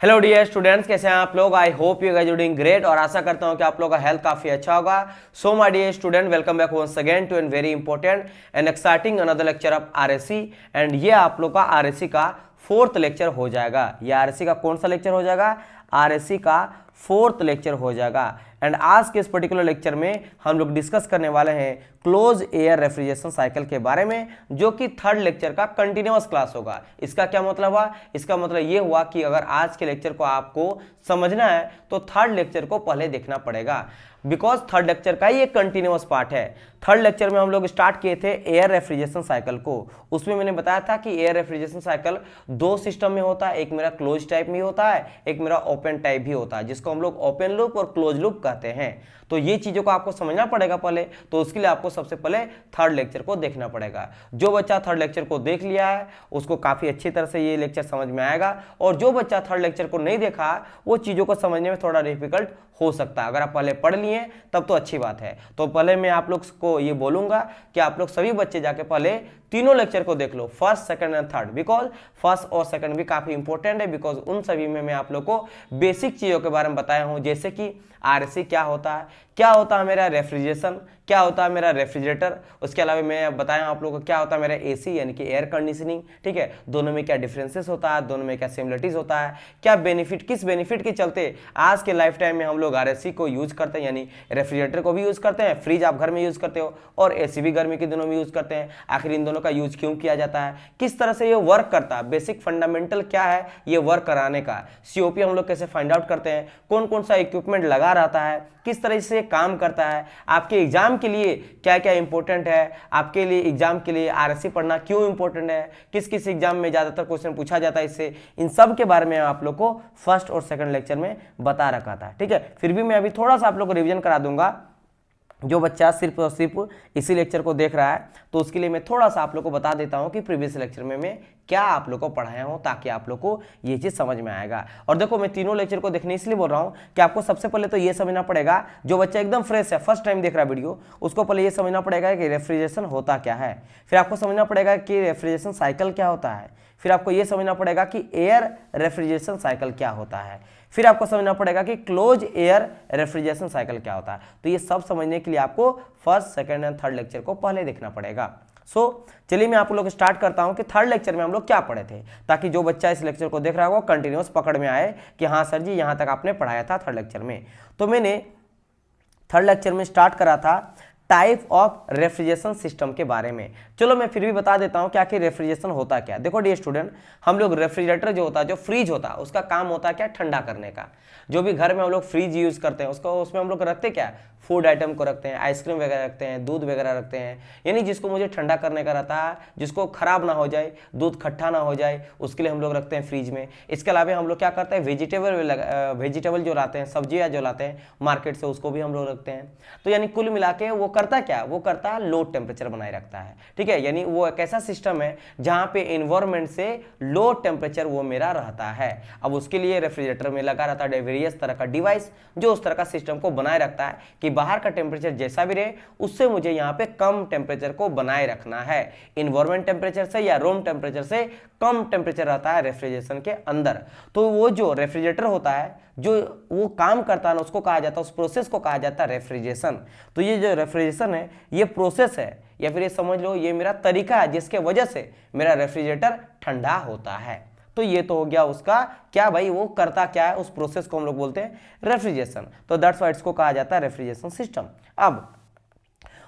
Hello dear students, कैसे हैं आप लोग। I hope you guys doing great और आशा करता हूं कि आप लोगों का हेल्थ काफी अच्छा होगा। So my dear student, welcome back once again to an very important and exciting another lecture of RSC. एंड ये आप लोग का आरएससी का फोर्थ लेक्चर हो जाएगा। ये आरएससी का कौन सा लेक्चर हो जाएगा? आरएससी का फोर्थ लेक्चर हो जाएगा। एंड आज के इस पर्टिकुलर लेक्चर में हम लोग डिस्कस करने वाले हैं क्लोज एयर रेफ्रिजरेशन साइकिल के बारे में, जो कि थर्ड लेक्चर का कंटिन्यूअस क्लास होगा। इसका क्या मतलब हुआ? इसका मतलब ये हुआ कि अगर आज के लेक्चर को आपको समझना है तो थर्ड लेक्चर को पहले देखना पड़ेगा, बिकॉज थर्ड लेक्चर का ही एक कंटिन्यूअस पार्ट है। थर्ड लेक्चर में हम लोग स्टार्ट किए थे एयर रेफ्रिजरेशन साइकिल को। उसमें मैंने बताया था कि एयर रेफ्रिजरेशन साइकिल दो सिस्टम में होता है, एक मेरा क्लोज टाइप में होता है, एक मेरा ओपन टाइप भी होता है, जिसको हम लोग ओपन लूप और क्लोज लूप कहते हैं। तो ये चीजों को आपको समझना पड़ेगा पहले, तो उसके लिए आपको सबसे पहले थर्ड लेक्चर को देखना पड़ेगा। जो बच्चा थर्ड लेक्चर को देख लिया है उसको काफी अच्छी तरह से ये लेक्चर समझ में आएगा, और जो बच्चा थर्ड लेक्चर को नहीं देखा वो चीजों को समझने में थोड़ा डिफिकल्ट हो सकता है। अगर आप पहले पढ़ लिए तब तो अच्छी बात है। तो पहले मैं आप लोग को ये बोलूंगा कि आप लोग सभी बच्चे जाके पहले तीनों लेक्चर को देख लो, first, second and third, because first और सेकंड भी काफी इंपॉर्टेंट है, बिकॉज उन सभी में मैं आप लोग को बेसिक चीजों के बारे में बताया हूं, जैसे कि आरएससी क्या होता है, क्या होता है मेरा रेफ्रिजरेशन, क्या होता है मेरा रेफ्रिजरेटर। उसके अलावा मैं बताया आप लोगों को क्या होता है मेरा एसी यानी कि एयर कंडीशनिंग। ठीक है, दोनों में क्या डिफरेंसेस होता है, दोनों में क्या सिमिलरिटीज होता है, क्या बेनिफिट, किस बेनिफिट के चलते आज के लाइफ टाइम में हम लोग आरएससी को यूज करते हैं, यानी रेफ्रिजरेटर को भी यूज करते हैं, फ्रिज आप घर में यूज करते हो, और एसी भी गर्मी के दिनों में यूज करते हैं। आखिर इन दोनों का यूज क्यों किया जाता है, किस तरह से ये वर्क करता है, बेसिक फंडामेंटल क्या है ये वर्क कराने का, सीओपी हम लोग कैसे फाइंड आउट करते हैं, कौन कौन सा इक्विपमेंट लगा रहता है, किस तरह से काम करता है, आपके एग्जाम के लिए क्या क्या इंपॉर्टेंट है, आपके लिए एग्जाम के लिए आरएससी पढ़ना क्यों इंपॉर्टेंट है, किस किस एग्जाम में ज्यादातर क्वेश्चन पूछा जाता है इससे, इन सब के बारे में आप लोग को फर्स्ट और सेकंड लेक्चर में बता रखा था। ठीक है, फिर भी मैं अभी थोड़ा सा आप लोग को रिवीजन करा दूंगा। जो बच्चा सिर्फ और सिर्फ इसी लेक्चर को देख रहा है तो उसके लिए मैं थोड़ा सा आप लोग को बता देता हूं कि प्रीवियस लेक्चर में मैं क्या आप लोग को पढ़ाया हूं, ताकि आप लोग को ये चीज समझ में आएगा। और देखो, मैं तीनों लेक्चर को देखने इसलिए बोल रहा हूं कि आपको सबसे पहले तो ये समझना पड़ेगा, जो बच्चा एकदम फ्रेश है, फर्स्ट टाइम देख रहा है वीडियो, उसको पहले ये समझना पड़ेगा कि रेफ्रिजरेशन होता क्या है। फिर आपको समझना पड़ेगा कि रेफ्रिजरेशन साइकिल क्या होता है। फिर आपको यह समझना पड़ेगा कि एयर रेफ्रिजरेशन साइकिल क्या होता है। फिर आपको समझना पड़ेगा कि क्लोज एयर रेफ्रिजरेशन साइकिल क्या होता है। तो ये सब समझने के लिए आपको first, second and third lecture को पहले देखना पड़ेगा। चलिए मैं आप लोग स्टार्ट करता हूं कि थर्ड लेक्चर में हम लोग क्या पढ़े थे, ताकि जो बच्चा इस लेक्चर को देख रहा होगा कंटिन्यूअस पकड़ में आए कि हाँ सर जी यहां तक आपने पढ़ाया था थर्ड लेक्चर में। तो मैंने थर्ड लेक्चर में स्टार्ट करा था टाइप ऑफ रेफ्रिजरेशन सिस्टम के बारे में। चलो मैं फिर भी बता देता हूं क्या कि रेफ्रिजरेशन होता क्या। देखो डियर स्टूडेंट, हम लोग रेफ्रिजरेटर जो होता है, जो फ्रिज होता है, उसका काम होता है क्या? ठंडा करने का। जो भी घर में हम लोग फ्रिज यूज करते हैं उसको, उसमें हम लोग रखते क्या? फूड आइटम को रखते हैं, आइसक्रीम वगैरह रखते हैं, दूध वगैरह रखते हैं, यानी जिसको मुझे ठंडा करने का रहता है, जिसको खराब ना हो जाए, दूध खट्टा ना हो जाए, उसके लिए हम लोग रखते हैं फ्रिज में। इसके अलावा हम लोग क्या करते हैं, वेजिटेबल जो लाते हैं, सब्जियां जो लाते हैं मार्केट से, उसको भी हम लोग रखते हैं। तो यानी कुल मिला के वो करता क्या? वो करता है लो टेम्परेचर बनाए रखता है। ठीक है, यानी वो एक ऐसा सिस्टम है जहां पे एनवायरमेंट से लो टेम्परेचर वो मेरा रहता है। अब उसके लिए रेफ्रिजरेटर में लगा रहता है वेरियस तरह का डिवाइस, जो उस तरह का सिस्टम को बनाए रखता है कि बाहर का टेम्परेचर जैसा भी रहे उससे मुझे यहाँ पे कम टेम्परेचर को बनाए रखना है। इन्वायरमेंट टेम्परेचर से या रूम टेम्परेचर से कम टेम्परेचर रहता है रेफ्रिजरेशन के अंदर। तो वो जो रेफ्रिजरेटर होता है, जो वो काम करता है ना, उसको कहा जाता है, उस प्रोसेस को कहा जाता है रेफ्रिजरेशन। तो ये जो रेफ्रिजरेशन है ये प्रोसेस है, या फिर ये समझ लो ये मेरा तरीका है जिसके वजह से मेरा रेफ्रिजरेटर ठंडा होता है। तो ये तो हो गया उसका क्या भाई, वो करता क्या है, उस प्रोसेस को हम लोग बोलते हैं रेफ्रिजरेशन। तो दैट्स व्हाई इसको कहा जाता है रेफ्रिजरेशन सिस्टम। अब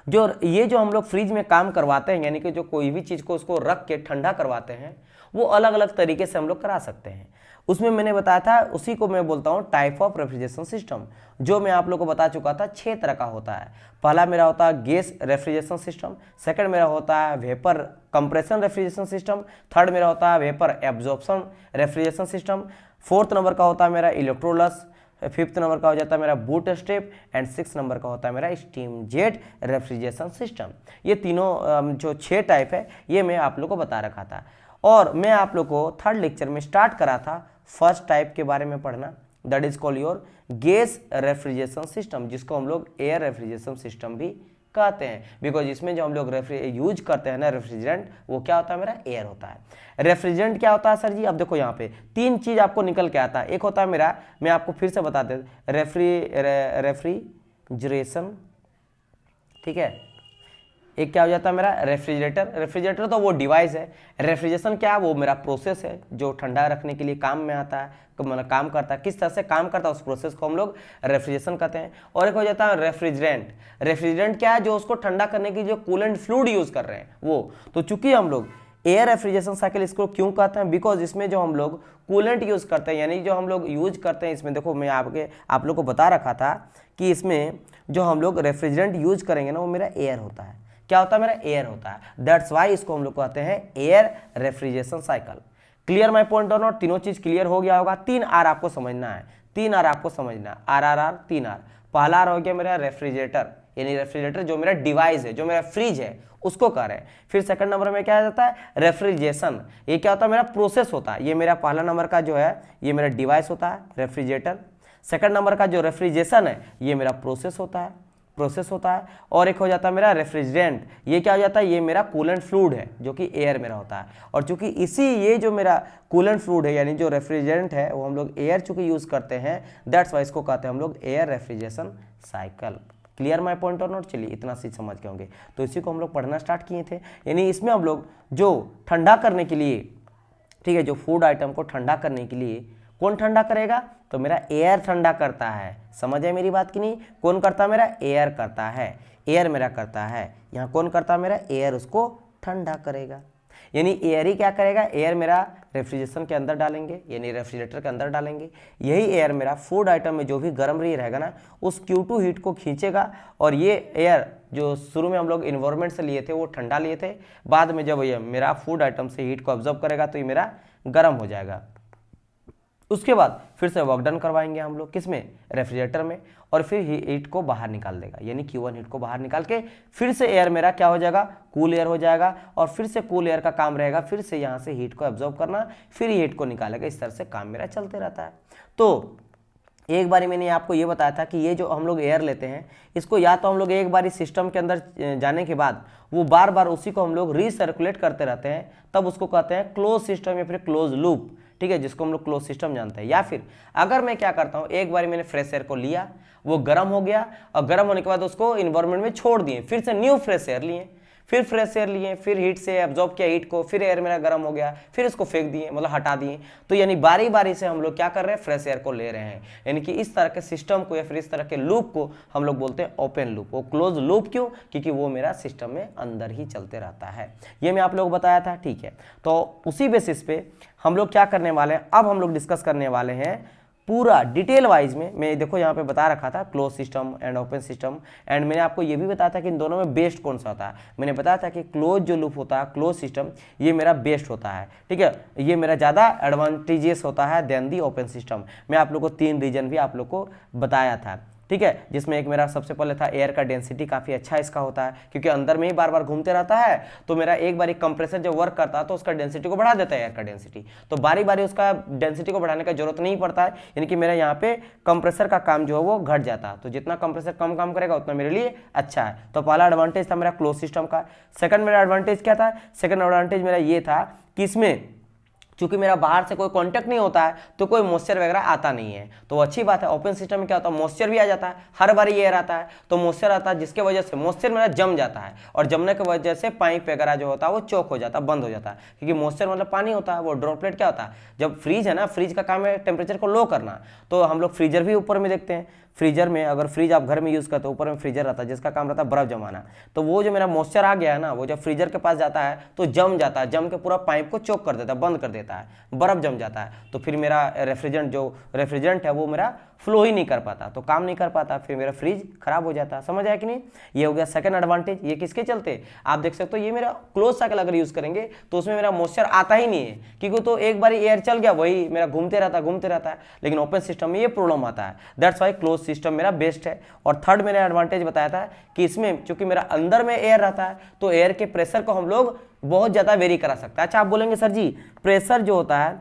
जो हम लोग फ्रिज में काम करवाते हैं, यानी कि जो कोई भी चीज को उसको रख के ठंडा करवाते हैं, वो अलग अलग तरीके से हम लोग करा सकते हैं। उसमें मैंने बताया था, उसी को मैं बोलता हूं टाइप ऑफ रेफ्रिजरेशन सिस्टम, जो मैं आप लोग को बता चुका था 6 तरह का होता है। पहला मेरा होता है गैस रेफ्रिजरेशन सिस्टम, सेकंड मेरा होता है vapour compression refrigeration system, third मेरा होता है vapour absorption refrigeration system, fourth number का होता है मेरा इलेक्ट्रोलस, फिफ्थ नंबर का हो जाता है मेरा बूट स्ट्रिप, एंड 6 नंबर का होता है मेरा स्टीम जेट रेफ्रिजरेशन सिस्टम। ये तीनों जो 6 टाइप है ये मैं आप लोग को बता रखा था। और मैं आप लोग को थर्ड लेक्चर में स्टार्ट करा था फर्स्ट टाइप के बारे में पढ़ना, that is called your gas refrigeration system, जिसको हम लोग एयर रेफ्रिजरेशन सिस्टम भी कहते हैं, बिकॉज इसमें जो हम लोग यूज करते हैं ना रेफ्रिजरेंट, वो क्या होता है मेरा एयर होता है। रेफ्रिजरेंट क्या होता है सर जी? अब देखो यहाँ पे तीन चीज आपको निकल के आता है। एक होता है मेरा, मैं आपको फिर से बता दे, रेफ्रिजरेशन, ठीक है। एक क्या हो जाता है मेरा रेफ्रिजरेटर। रेफ्रिजरेटर तो वो डिवाइस है। रेफ्रिजरेशन क्या है? वो मेरा प्रोसेस है जो ठंडा रखने के लिए काम में आता है, मतलब काम करता है। किस तरह से काम करता है उस प्रोसेस को हम लोग रेफ्रिजरेशन कहते हैं। और एक हो जाता है रेफ्रिजरेंट। रेफ्रिजरेंट क्या है? जो उसको ठंडा करने की जो कूलेंट फ्लूइड यूज कर रहे हैं वो। तो चूंकि हम लोग एयर रेफ्रिजरेशन साइकिल इसको क्यों कहते हैं? बिकॉज इसमें जो हम लोग कूलेंट यूज करते हैं, यानी जो हम लोग यूज करते हैं इसमें, देखो मैं आप लोग को बता रखा था कि इसमें जो हम लोग रेफ्रिजरेंट यूज करेंगे ना वो मेरा एयर होता है। क्या होता है मेरा? एयर होता है। दैट्स वाई इसको हम लोग कहते हैं air refrigeration cycle. Clear my point और नॉट? तीनों चीज क्लियर हो गया होगा। 3 आर आपको समझना है, 3 आर आपको समझना है, आर आर आर 3 आर। पहला आर हो गया मेरा रेफ्रिजरेटर, यानी रेफ्रिजरेटर जो मेरा डिवाइस है, जो मेरा फ्रिज है उसको कह रहे हैं। फिर सेकंड नंबर में क्या आ जाता है? रेफ्रिजरेशन। ये क्या होता है? मेरा प्रोसेस होता है। ये मेरा पहला नंबर का जो है ये मेरा डिवाइस होता है रेफ्रिजरेटर। सेकंड नंबर का जो रेफ्रिजरेशन है ये मेरा प्रोसेस होता है, और एक हो जाता है मेरा रेफ्रिजरेंट। ये क्या हो जाता है? ये मेरा कूलेंट फ्लूइड है जो कि एयर मेरा होता है। और चूंकि ये जो मेरा कूलेंट फ्लूइड है यानी जो रेफ्रिजरेंट है वो हम लोग एयर चूंकि यूज करते हैं, दैट्स वाई इसको कहते हैं हम लोग air refrigeration cycle. Clear my point और नॉट? चलिए इतना चीज समझ के होंगे। तो इसी को हम लोग पढ़ना स्टार्ट किए थे। यानी इसमें हम लोग जो ठंडा करने के लिए, ठीक है, जो फूड आइटम को ठंडा करने के लिए कौन ठंडा करेगा? तो मेरा एयर ठंडा करता है। समझ है मेरी बात की नहीं? कौन करता है? मेरा एयर करता है, एयर मेरा करता है। यहाँ कौन करता है? मेरा एयर उसको ठंडा करेगा। यानी एयर ही क्या करेगा? एयर मेरा रेफ्रिजरेशन के अंदर डालेंगे, यानी रेफ्रिजरेटर के अंदर डालेंगे। यही एयर मेरा फूड आइटम में जो भी गर्म रही रहेगा ना उस Q2 हीट को खींचेगा, और ये एयर जो शुरू में हम लोग इन्वायरमेंट से लिए थे वो ठंडा लिए थे, बाद में जब ये मेरा फूड आइटम से हीट को ऑब्जर्व करेगा तो ये मेरा गर्म हो जाएगा। उसके बाद फिर से वर्क डन करवाएंगे हम लोग किसमें? रेफ्रिजरेटर में, और फिर हीट को बाहर निकाल देगा, यानी Q1 हीट को बाहर निकाल के फिर से एयर मेरा क्या हो जाएगा? कूल एयर हो जाएगा। और फिर से कूल एयर का काम रहेगा फिर से यहाँ से हीट को एब्जॉर्ब करना, फिर हीट को निकालेगा। इस तरह से काम मेरा चलते रहता है। तो एक बारी मैंने आपको ये बताया था कि ये जो हम लोग एयर लेते हैं इसको या तो हम लोग एक बारी सिस्टम के अंदर जाने के बाद वो बार बार उसी को हम लोग रीसर्कुलेट करते रहते हैं, तब उसको कहते हैं क्लोज सिस्टम या फिर क्लोज लूप, ठीक है, जिसको हम लोग क्लोज सिस्टम जानते हैं। या फिर अगर मैं क्या करता हूँ, एक बार मैंने फ्रेश एयर को लिया, वो गर्म हो गया, और गर्म होने के बाद उसको इन्वायरमेंट में छोड़ दिए, फिर से न्यू फ्रेश एयर लिए, फिर फ्रेश एयर लिए, फिर हीट से एब्जॉर्ब किया हीट को, फिर एयर मेरा गर्म हो गया, फिर इसको फेंक दिए, मतलब हटा दिए। तो यानी बारी बारी से हम लोग क्या कर रहे हैं? फ्रेश एयर को ले रहे हैं। यानी कि इस तरह के सिस्टम को या फिर इस तरह के लूप को हम लोग बोलते हैं ओपन लूप। वो क्लोज लूप क्यों? क्योंकि वो मेरा सिस्टम में अंदर ही चलते रहता है। ये मैं आप लोग बताया था, ठीक है। तो उसी बेसिस पे हम लोग क्या करने वाले हैं, अब हम लोग डिस्कस करने वाले हैं पूरा डिटेल वाइज में। मैं देखो यहाँ पे बता रखा था close system and open system, and मैंने आपको ये भी बताया था कि इन दोनों में बेस्ट कौन सा होता है। मैंने बताया था कि क्लोज जो लूप होता है, क्लोज सिस्टम, ये मेरा बेस्ट होता है, ठीक है, ये मेरा ज़्यादा एडवांटेजियस होता है देन दी ओपन सिस्टम। मैं आप लोग को 3 रीजन भी आप लोग को बताया था, ठीक है, जिसमें एक मेरा सबसे पहले था एयर का डेंसिटी काफ़ी अच्छा इसका होता है, क्योंकि अंदर में ही बार बार घूमते रहता है, तो मेरा एक बार कंप्रेसर जब वर्क करता है तो उसका डेंसिटी को बढ़ा देता है एयर का डेंसिटी, तो बारी बारी उसका डेंसिटी को बढ़ाने का जरूरत नहीं पड़ता है। यानी कि मेरा यहाँ पे कंप्रेसर का काम जो है वो घट जाता है, तो जितना कंप्रेसर कम काम करेगा उतना मेरे लिए अच्छा है। तो पहला एडवांटेज था मेरा क्लोज सिस्टम का। सेकंड मेरा एडवांटेज क्या था? सेकंड एडवांटेज मेरा ये था कि इसमें चूंकि मेरा बाहर से कोई कांटेक्ट नहीं होता है तो कोई मॉइस्चर वगैरह आता नहीं है, तो अच्छी बात है। ओपन सिस्टम में क्या होता है? मॉइस्चर भी आ जाता है, हर बार एयर आता है तो मॉइस्चर आता है, जिसके वजह से मॉइस्चर मेरा जम जाता है, और जमने की वजह से पाइप वगैरह जो होता है वो चौक हो जाता है, बंद हो जाता है, क्योंकि मॉइस्चर मतलब पानी होता है। वो ड्रॉपलेट क्या होता है? जब फ्रीज है ना, फ्रीज का काम है टेम्परेचर को लो करना, तो हम लोग फ्रीजर भी ऊपर में देखते हैं। फ्रीजर में अगर फ्रिज आप घर में यूज़ करते हो, ऊपर में फ्रीजर रहता है जिसका काम रहता है बर्फ जमाना, तो वो जो मेरा मॉइस्चर आ गया है ना, वो जब फ्रीजर के पास जाता है तो जम जाता है, जम के पूरा पाइप को चोक कर देता है, बंद कर देता है, बर्फ जम जाता है, तो फिर मेरा रेफ्रिजरेंट है वो मेरा फ्लो ही नहीं कर पाता, तो काम नहीं कर पाता, फिर मेरा फ्रिज खराब हो जाता है। समझ आया कि नहीं? ये हो गया सेकंड एडवांटेज। ये किसके चलते? आप देख सकते हो ये मेरा क्लोज साइकिल अगर यूज करेंगे तो उसमें मेरा मॉइस्चर आता ही नहीं है, क्योंकि तो एक बार एयर चल गया वही मेरा घूमते रहता है। लेकिन ओपन सिस्टम में ये प्रॉब्लम आता है, दैट्स वाई क्लोज सिस्टम मेरा बेस्ट है। और थर्ड मैंने एडवांटेज बताया था कि इसमें चूंकि मेरा अंदर में एयर रहता है तो एयर के प्रेशर को हम लोग बहुत ज्यादा वेरी करा सकते हैं। अच्छा आप बोलेंगे सर जी प्रेशर जो होता है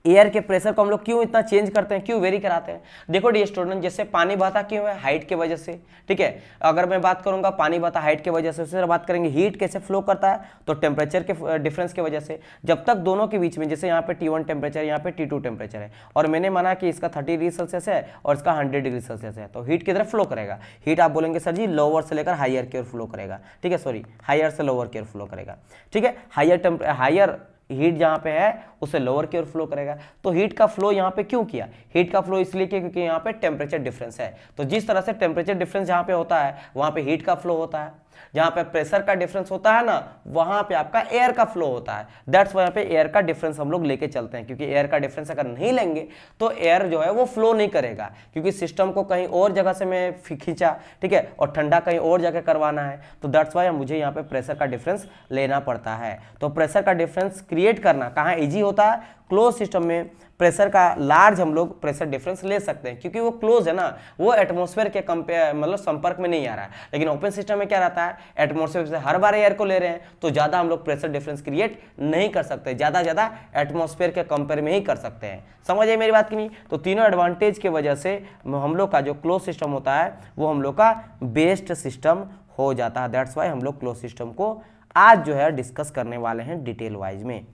एयर के प्रेशर को हम लोग क्यों इतना चेंज करते हैं, क्यों वेरी कराते हैं? देखो डियर स्टूडेंट, जैसे पानी बहता क्यों है? हाइट की वजह से, ठीक है। अगर मैं बात करूंगा पानी बहता हाइट की वजह से, उससे बात करेंगे हीट कैसे फ्लो करता है, तो टेम्परेचर के डिफरेंस की वजह से। जब तक दोनों के बीच में, जैसे यहाँ पे T1 टेम्परेचर, यहाँ पे T2 टेम्परेचर है, और मैंने माना कि इसका 30 डिग्री सेल्सियस है और इसका 100 डिग्री सेल्सियस है, तो हीट किधर फ्लो करेगा? हीट आप बोलेंगे सर जी लोअर से लेकर हायर की ओर फ्लो करेगा, ठीक है, सॉरी हायर से लोअर की ओर फ्लो करेगा, ठीक है। हायर हीट जहां पे है उसे लोअर की ओर फ्लो करेगा। तो हीट का फ्लो यहाँ पे क्यों किया? हीट का फ्लो इसलिए किया क्योंकि यहाँ पे टेम्परेचर डिफरेंस है। तो जिस तरह से टेम्परेचर डिफरेंस जहां पे होता है वहां पे हीट का फ्लो होता है, जहां पे प्रेशर का डिफरेंस होता है ना वहां पे आपका एयर का फ्लो होता है। दैट्स वाई यहाँ पे एयर का डिफरेंस हम लोग लेके चलते हैं, क्योंकि एयर का डिफरेंस अगर नहीं लेंगे तो एयर जो है वो फ्लो नहीं करेगा, क्योंकि सिस्टम को कहीं और जगह से मैं खींचा, ठीक है, और ठंडा कहीं और जगह करवाना है, तो दैट्स वाई मुझे यहाँ पे प्रेशर का डिफरेंस लेना पड़ता है। तो प्रेशर का डिफरेंस क्रिएट करना कहाँ ईजी होता है? क्लोज सिस्टम में प्रेशर का लार्ज हम लोग प्रेशर डिफरेंस ले सकते हैं, क्योंकि वो क्लोज है ना, वो एटमॉस्फेयर के कंपेयर मतलब संपर्क में नहीं आ रहा है। लेकिन ओपन सिस्टम में क्या रहता है, एटमॉस्फेयर से हर बार एयर को ले रहे हैं, तो ज्यादा हम लोग प्रेशर डिफरेंस क्रिएट नहीं कर सकते, ज्यादा एटमॉस्फेयर के कंपेयर में ही कर सकते हैं। समझ आए मेरी बात की नहीं? तो तीनों एडवांटेज की वजह से हम लोग का जो क्लोज सिस्टम होता है वो हम लोग का बेस्ट सिस्टम हो जाता है। दैट्स वाई हम लोग क्लोज सिस्टम को आज जो है डिस्कस करने वाले हैं डिटेल वाइज में,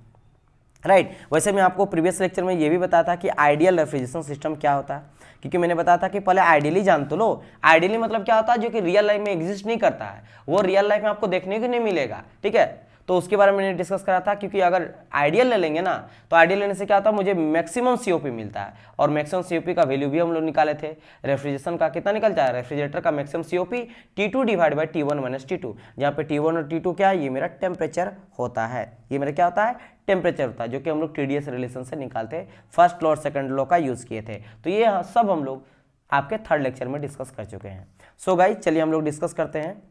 राइट। वैसे मैं आपको प्रीवियस लेक्चर में ये भी बताया था कि आइडियल रेफ्रिजरेशन सिस्टम क्या होता है, क्योंकि मैंने बताया था कि पहले आइडियली जान तो लो। आइडियली मतलब क्या होता है? जो कि रियल लाइफ में एग्जिस्ट नहीं करता है, वो रियल लाइफ में आपको देखने को नहीं मिलेगा, ठीक है। तो उसके बारे में मैंने डिस्कस करा था, क्योंकि अगर आइडियल ले लेंगे ना तो आइडियल लेने से क्या होता है, मुझे मैक्सिमम सीओपी मिलता है, और मैक्सिमम सीओपी का वैल्यू भी हम लोग निकाले थे। रेफ्रिजरेशन का कितना निकलता है? रेफ्रिजरेटर का maximum COP T2 divide by T1 minus T2, जहाँ पे T1 और T2 क्या है? ये मेरा टेम्परेचर होता है, ये मेरा क्या होता है? टेम्परेचर होता है, जो कि हम लोग TDS रिलेशन से निकालते, फर्स्ट लॉ और सेकंड लॉ का यूज किए थे। तो ये सब हम लोग आपके थर्ड लेक्चर में डिस्कस कर चुके हैं। सो गाइस चलिए हम लोग डिस्कस करते हैं।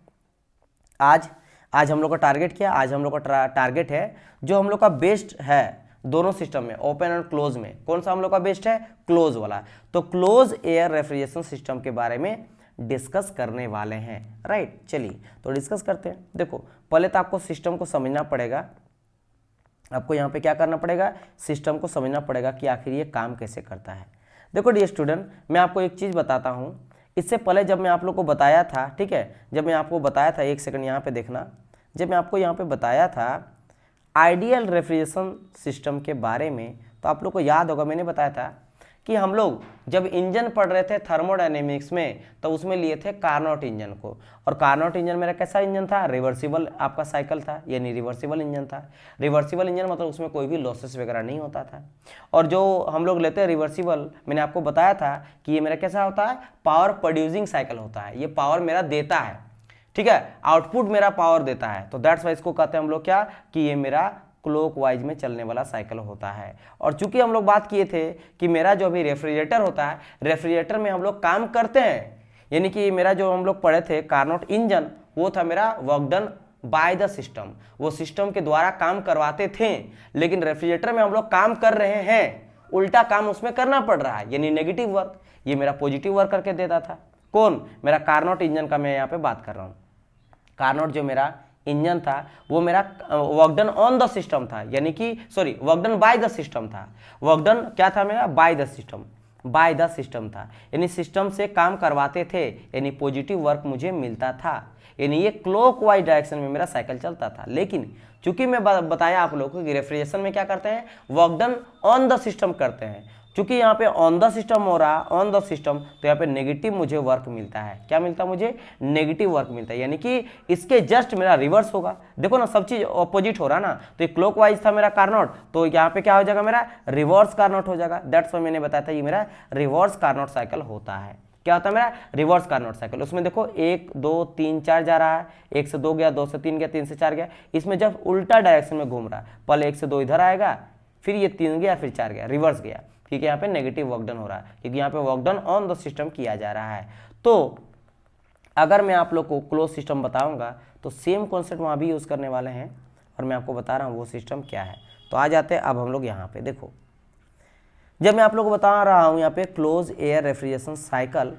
आज हम लोग का टारगेट क्या है? आज हम लोग का टारगेट है जो हम लोग का बेस्ट है दोनों सिस्टम में, ओपन और क्लोज में। कौन सा हम लोग का बेस्ट है? क्लोज वाला। तो क्लोज एयर रेफ्रिजरेशन सिस्टम के बारे में डिस्कस करने वाले हैं, राइट। चलिए तो डिस्कस करते हैं। देखो पहले तो आपको सिस्टम को समझना पड़ेगा, आपको यहाँ पे क्या करना पड़ेगा? सिस्टम को समझना पड़ेगा कि आखिर ये काम कैसे करता है। देखो डियर स्टूडेंट, मैं आपको एक चीज़ बताता हूँ। इससे पहले जब मैं आप लोग को बताया था, ठीक है, जब मैं आपको बताया था, एक सेकंड यहाँ पे देखना, जब मैं आपको यहाँ पे बताया था आइडियल रेफ्रिजरेशन सिस्टम के बारे में, तो आप लोग को याद होगा मैंने बताया था कि हम लोग जब इंजन पढ़ रहे थे थर्मोडायनेमिक्स में, तो उसमें लिए थे कार्नोट इंजन को। और कार्नोट इंजन मेरा कैसा इंजन था? रिवर्सिबल आपका साइकिल था, यानी रिवर्सिबल इंजन था। रिवर्सिबल इंजन मतलब उसमें कोई भी लॉसेस वगैरह नहीं होता था। और जो हम लोग लेते हैं रिवर्सिबल, मैंने आपको बताया था कि ये मेरा कैसा होता है? पावर प्रोड्यूसिंग साइकिल होता है, ये पावर मेरा देता है, ठीक है, आउटपुट मेरा पावर देता है। तो दैट्स वाई इसको कहते हैं हम लोग क्या, कि ये मेरा क्लॉकवाइज में चलने वाला साइकिल होता है। और चूंकि हम लोग बात किए थे कि मेरा जो अभी रेफ्रिजरेटर होता है, रेफ्रिजरेटर में हम लोग काम करते हैं, यानी कि मेरा जो हम लोग पढ़े थे कार्नोट इंजन, वो था मेरा work done by the system, वो सिस्टम के द्वारा काम करवाते थे। लेकिन रेफ्रिजरेटर में हम लोग काम कर रहे हैं, उल्टा काम उसमें करना पड़ रहा है, यानी नेगेटिव वर्क। ये मेरा पॉजिटिव वर्क करके देता था। कौन? मेरा कार्नोट इंजन का मैं यहाँ पे बात कर रहा हूँ। कार्नोट जो मेरा इंजन था वो मेरा work done on the system था, यानी कि sorry work done by the system था। वर्क डन क्या था मेरा? By the system, by the system था, यानी सिस्टम से काम करवाते थे, यानी पॉजिटिव वर्क मुझे मिलता था, यानी ये क्लॉकवाइज डायरेक्शन में मेरा साइकिल चलता था। लेकिन चूंकि मैं बताया आप लोगों को कि रेफ्रिजरेशन में क्या करते हैं? Work done on the system करते हैं। चूंकि यहाँ पे ऑन द सिस्टम हो रहा, ऑन द सिस्टम, तो यहाँ पे नेगेटिव मुझे वर्क मिलता है। क्या मिलता है मुझे? नेगेटिव वर्क मिलता है, यानी कि इसके जस्ट मेरा रिवर्स होगा। देखो ना, सब चीज ऑपोजिट हो रहा ना। तो ये क्लॉकवाइज था मेरा कार्नोट, तो यहाँ पे क्या हो जाएगा? मेरा रिवर्स कार्नोट हो जाएगा। दैट्स व्हाई मैंने बताया था ये मेरा रिवर्स कार्नोट साइकिल होता है। क्या होता है मेरा? Reverse Carnot cycle. उसमें देखो 1 2 3 4 जा रहा है, 1 से 2 गया, 2 से 3 गया, 3 से 4 गया। इसमें जब उल्टा डायरेक्शन में घूम रहा है, पहले 1 से 2 इधर आएगा, फिर ये 3 गया, फिर 4 गया, रिवर्स गया, क्योंकि यहाँ पे नेगेटिव वर्क डन हो रहा है, क्योंकि यहाँ पे work done on the system किया जा रहा है। तो अगर मैं आप लोग को क्लोज सिस्टम बताऊंगा तो सेम कॉन्सेप्ट वहाँ भी यूज़ करने वाले हैं, और मैं आपको बता रहा हूँ वो सिस्टम क्या है। तो आ जाते हैं अब हम लोग यहाँ पे। देखो जब मैं आप लोग को बता रहा हूँ यहाँ पे क्लोज एयर रेफ्रिजरेशन साइकिल,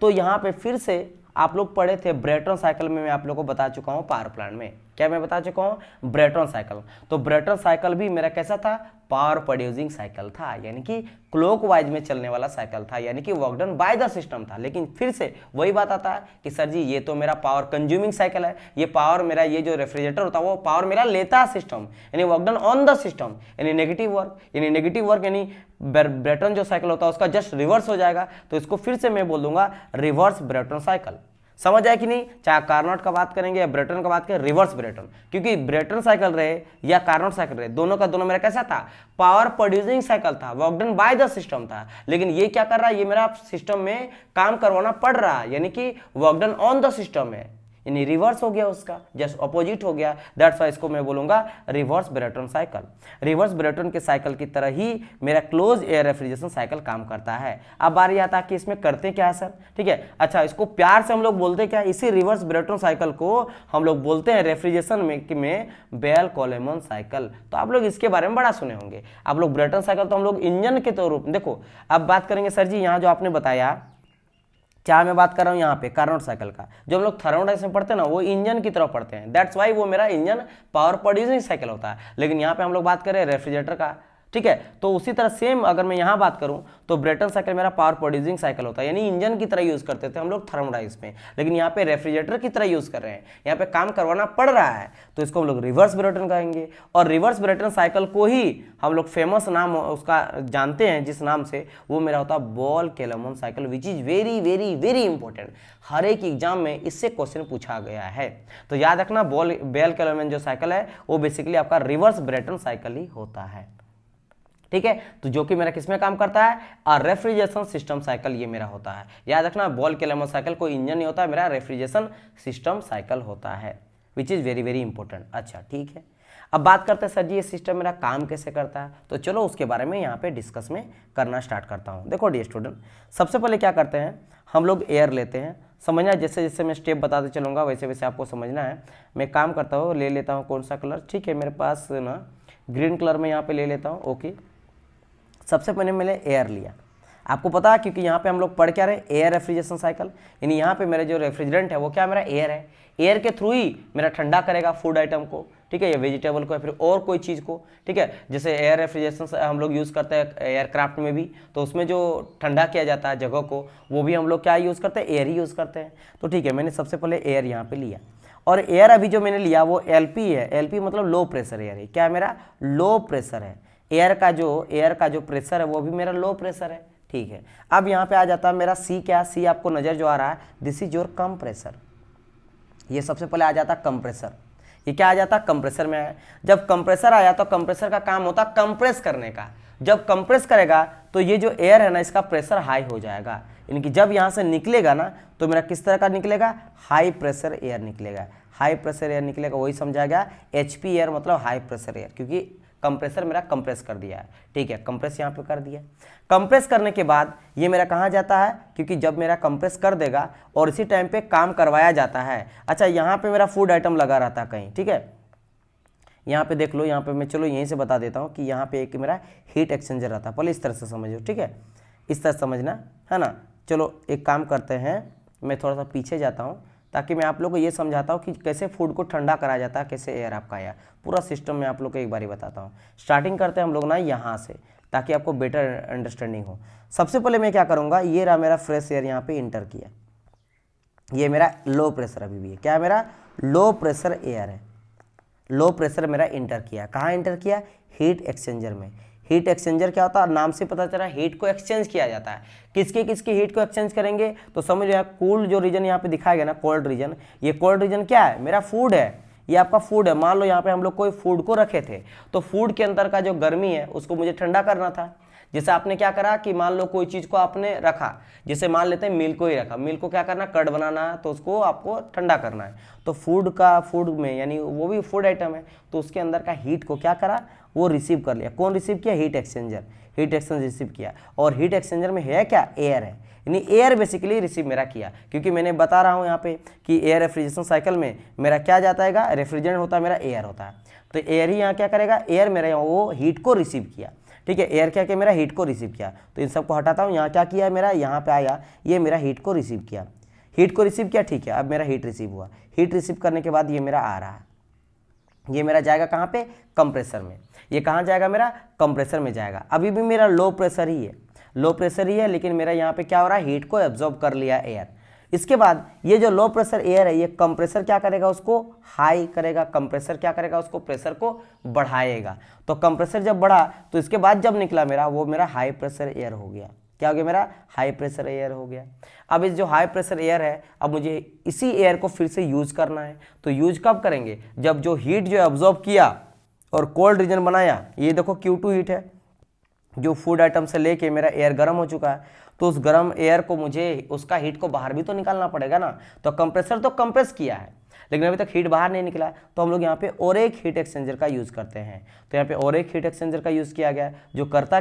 तो यहाँ पे फिर से आप लोग पढ़े थे ब्रेटन साइकिल में, मैं आप लोग को बता चुका हूँ पावर प्लांट में। क्या मैं बता चुका हूँ, ब्रेटन साइकिल। तो ब्रेटन साइकिल भी मेरा कैसा था, पावर प्रोड्यूसिंग साइकिल था, यानी कि क्लॉकवाइज में चलने वाला साइकिल था, यानी कि work done by the system था। लेकिन फिर से वही बात आता है कि सर जी ये तो मेरा पावर कंज्यूमिंग साइकिल है, ये पावर मेरा, ये जो रेफ्रिजरेटर होता है वो पावर मेरा लेता है सिस्टम, यानी work done on the system, यानी नेगेटिव वर्क यानी ब्रेटन जो साइकिल होता है उसका जस्ट रिवर्स हो जाएगा। तो इसको फिर से मैं बोल दूंगा रिवर्स ब्रेटन साइकिल। समझ आया कि नहीं, चाहे कार्नोट का बात करेंगे या ब्रेटन का बात करें, रिवर्स ब्रेटन, क्योंकि ब्रेटन साइकिल रहे या कार्नोट साइकिल रहे, दोनों का दोनों मेरा कैसा था, पावर प्रोड्यूसिंग साइकिल था, work done by the system था। लेकिन ये क्या कर रहा है, ये मेरा सिस्टम में काम करवाना पड़ रहा है, यानी कि work done on the system है, यानी रिवर्स हो गया, उसका जस्ट अपोजिट हो गया। दैट्स व्हाई इसको मैं बोलूंगा reverse Brayton cycle. Reverse Brayton के साइकिल की तरह ही मेरा क्लोज एयर रेफ्रिजरेशन साइकिल काम करता है। अब बारी आता है कि इसमें करते क्या है सर, ठीक है। अच्छा, इसको प्यार से हम लोग बोलते क्या, इसी रिवर्स ब्रेटन साइकिल को हम लोग बोलते हैं रेफ्रिजरेशन में बेल कोलेमन साइकिल। तो आप लोग इसके बारे में बड़ा सुने होंगे। आप लोग ब्रेटन साइकिल तो हम लोग इंजन के रूप में, देखो अब बात करेंगे सर जी, यहाँ जो आपने बताया, क्या मैं बात कर रहा हूँ यहाँ पे कार्नोट साइकिल का, जो हम लोग थर्मोडायनेमिक्स में पढ़ते हैं ना, वो इंजन की तरफ पढ़ते हैं। दैट्स वाई वो मेरा इंजन पावर प्रोड्यूसिंग साइकिल होता है। लेकिन यहाँ पे हम लोग बात करें रेफ्रिजरेटर का, ठीक है। तो उसी तरह सेम अगर मैं यहाँ बात करूँ तो ब्रेटन साइकिल मेरा पावर प्रोड्यूसिंग साइकिल होता है, यानी इंजन की तरह यूज करते थे हम लोग थर्मोडायनेमिक्स में, लेकिन यहाँ पे रेफ्रिजरेटर की तरह यूज कर रहे हैं, यहाँ पे काम करवाना पड़ रहा है, तो इसको हम लोग रिवर्स ब्रेटन कहेंगे। और रिवर्स ब्रेटन साइकिल को ही हम लोग फेमस नाम उसका जानते हैं जिस नाम से, वो मेरा होता है बॉल केलमन cycle, which is very very very important. हर एक एग्जाम में इससे क्वेश्चन पूछा गया है, तो याद रखना बेल केलमन जो साइकिल है वो बेसिकली आपका रिवर्स ब्रेटन साइकिल ही होता है, ठीक है। तो जो कि मेरा किसमें काम करता है, रेफ्रिजरेशन सिस्टम साइकिल ये मेरा होता है। याद रखना बॉल केलमन साइकिल कोई इंजन नहीं होता है, मेरा रेफ्रिजरेशन सिस्टम साइकिल होता है, विच इज वेरी वेरी इंपॉर्टेंट। अच्छा ठीक है, अब बात करते हैं सर जी ये सिस्टम मेरा काम कैसे करता है, तो चलो उसके बारे में यहाँ पे डिस्कस में करना स्टार्ट करता हूँ। देखो डियर स्टूडेंट, सबसे पहले क्या करते हैं हम लोग एयर लेते हैं, समझना जैसे जैसे मैं स्टेप बताते चलूँगा वैसे वैसे आपको समझना है। मैं काम करता हूँ, ले लेता हूँ कौन सा कलर, ठीक है मेरे पास ना ग्रीन कलर में यहाँ पे ले लेता हूँ। ओके, सबसे पहले मैंने एयर लिया, आपको पता है क्योंकि यहाँ पे हम लोग पढ़ क्या रहे, एयर रेफ्रिजरेशन साइकिल, यानी यहाँ पे मेरा जो रेफ्रिजरेंट है वो क्या मेरा एयर है, एयर के थ्रू ही मेरा ठंडा करेगा फूड आइटम को, ठीक है, या वेजिटेबल को या फिर और कोई चीज़ को, ठीक है। जैसे एयर रेफ्रिजरेशन हम लोग यूज़ करते हैं एयरक्राफ्ट में भी, तो उसमें जो ठंडा किया जाता है जगह को, वो भी हम लोग क्या यूज़ करते हैं, एयर ही यूज़ करते हैं। तो ठीक है, मैंने सबसे पहले एयर यहाँ पे लिया, और एयर अभी जो मैंने लिया वो LP है। LP मतलब लो प्रेशर एयर है, क्या मेरा लो प्रेशर है, एयर का जो प्रेशर है वो भी मेरा लो प्रेशर है, ठीक है। अब यहाँ पे आ जाता है मेरा C, क्या C आपको नज़र जो आ रहा है, दिस इज योर कंप्रेसर। ये सबसे पहले आ जाता कंप्रेसर, ये क्या आ जाता कंप्रेसर में आया। जब कंप्रेसर आया तो कंप्रेसर का काम होता कंप्रेस करने का, जब कंप्रेस करेगा तो ये जो एयर है ना इसका प्रेशर हाई हो जाएगा, यानी कि जब यहाँ से निकलेगा ना तो मेरा किस तरह का निकलेगा, हाई प्रेशर एयर निकलेगा। हाई प्रेशर एयर निकलेगा, वही समझा गया HP एयर मतलब हाई प्रेशर एयर, क्योंकि कंप्रेसर मेरा कंप्रेस कर दिया है, ठीक है, कंप्रेस यहाँ पे कर दिया। कंप्रेस करने के बाद ये मेरा कहाँ जाता है, क्योंकि जब मेरा कंप्रेस कर देगा और इसी टाइम पे काम करवाया जाता है। अच्छा, यहाँ पे मेरा फूड आइटम लगा रहता है कहीं, ठीक है, यहाँ पे देख लो, यहाँ पे मैं चलो यहीं से बता देता हूँ कि यहाँ पे एक मेरा हीट एक्सचेंजर रहता है, पहले इस तरह से समझो, ठीक है, इस तरह समझना है ना। चलो एक काम करते हैं, मैं थोड़ा सा पीछे जाता हूँ ताकि मैं आप लोग को ये समझाता हूँ कि कैसे फूड को ठंडा कराया जाता है, कैसे एयर आपका आया, पूरा सिस्टम मैं आप लोग को एक बार ही बताता हूँ। स्टार्टिंग करते हैं हम लोग ना यहाँ से, ताकि आपको बेटर अंडरस्टैंडिंग हो। सबसे पहले मैं क्या करूँगा, ये रहा मेरा फ्रेश एयर यहाँ पे इंटर किया, ये मेरा लो प्रेशर अभी भी है, क्या मेरा लो प्रेशर एयर है, लो प्रेशर मेरा इंटर किया, कहाँ इंटर किया, हीट एक्सचेंजर में। हीट एक्सचेंजर क्या होता है, नाम से पता चला हीट को एक्सचेंज किया जाता है। किसकी किसकी हीट को एक्सचेंज करेंगे, तो समझ लो कूल जो रीजन यहाँ पे दिखाया गया ना, कोल्ड रीजन, ये कोल्ड रीजन क्या है, मेरा फूड है, ये आपका फूड है। मान लो यहाँ पे हम लोग कोई फूड को रखे थे, तो फूड के अंदर का जो गर्मी है उसको मुझे ठंडा करना था। जैसे आपने क्या करा कि मान लो कोई चीज़ को आपने रखा, जैसे मान लेते हैं मिल्क को ही रखा, मिल्क को क्या करना, कर्ड बनाना है, तो उसको आपको ठंडा करना है। तो फूड में यानी वो भी फूड आइटम है, तो उसके अंदर का हीट को क्या करा, वो रिसीव कर लिया। कौन रिसीव किया, heat exchanger, heat exchanger receive किया। और हीट एक्सचेंजर में है क्या, एयर है, यानी एयर बेसिकली रिसीव मेरा किया, क्योंकि मैंने बता रहा हूँ यहाँ पे कि एयर रेफ्रिजरेशन साइकिल में मेरा क्या जाता है, रेफ्रिजरेंट होता है मेरा एयर होता है, तो एयर ही यहाँ क्या करेगा, एयर मेरा यहाँ वो हीट को रिसीव किया, ठीक है। एयर क्या मेरा हीट को रिसीव किया, तो इन सबको हटाता हूँ, यहाँ क्या किया है मेरा, यहाँ पे आया, ये मेरा हीट को रिसीव किया, हीट को रिसीव किया, ठीक है। अब मेरा हीट रिसीव हुआ, हीट रिसीव करने के बाद ये मेरा आ रहा है, ये मेरा जाएगा कहाँ पे, कंप्रेसर में। ये कहाँ जाएगा, मेरा कंप्रेसर में जाएगा। अभी भी मेरा लो प्रेशर ही है, लो प्रेशर ही है, लेकिन मेरा यहाँ पे क्या हो रहा है, हीट को एब्जॉर्ब कर लिया एयर। इसके बाद ये जो लो प्रेशर एयर है, ये कंप्रेसर क्या करेगा, उसको हाई करेगा, कंप्रेसर क्या करेगा, उसको प्रेशर को बढ़ाएगा। तो कंप्रेसर जब बढ़ा तो इसके बाद जब निकला मेरा, वो मेरा हाई प्रेशर एयर हो गया। क्या हो गया, मेरा हाई प्रेशर एयर हो गया। अब इस जो हाई प्रेशर एयर है, अब मुझे इसी एयर को फिर से यूज करना है। तो यूज कब करेंगे, जब जो हीट जो एब्जॉर्ब किया और कोल्ड रीजन बनाया, ये देखो Q2 हीट है, जो फूड आइटम से लेके मेरा एयर गर्म हो चुका है, तो उस गर्म एयर को मुझे उसका हीट को बाहर भी तो निकालना पड़ेगा ना। तो कंप्रेसर तो कंप्रेस किया है, लेकिन अभी तक हीट बाहर नहीं निकला, तो हम लोग यहाँ पे और एक हीट एक्सचेंजर का यूज़ करते हैं। तो यहाँ पे और एक हीट एक्सचेंजर का यूज़ किया गया है, जो करता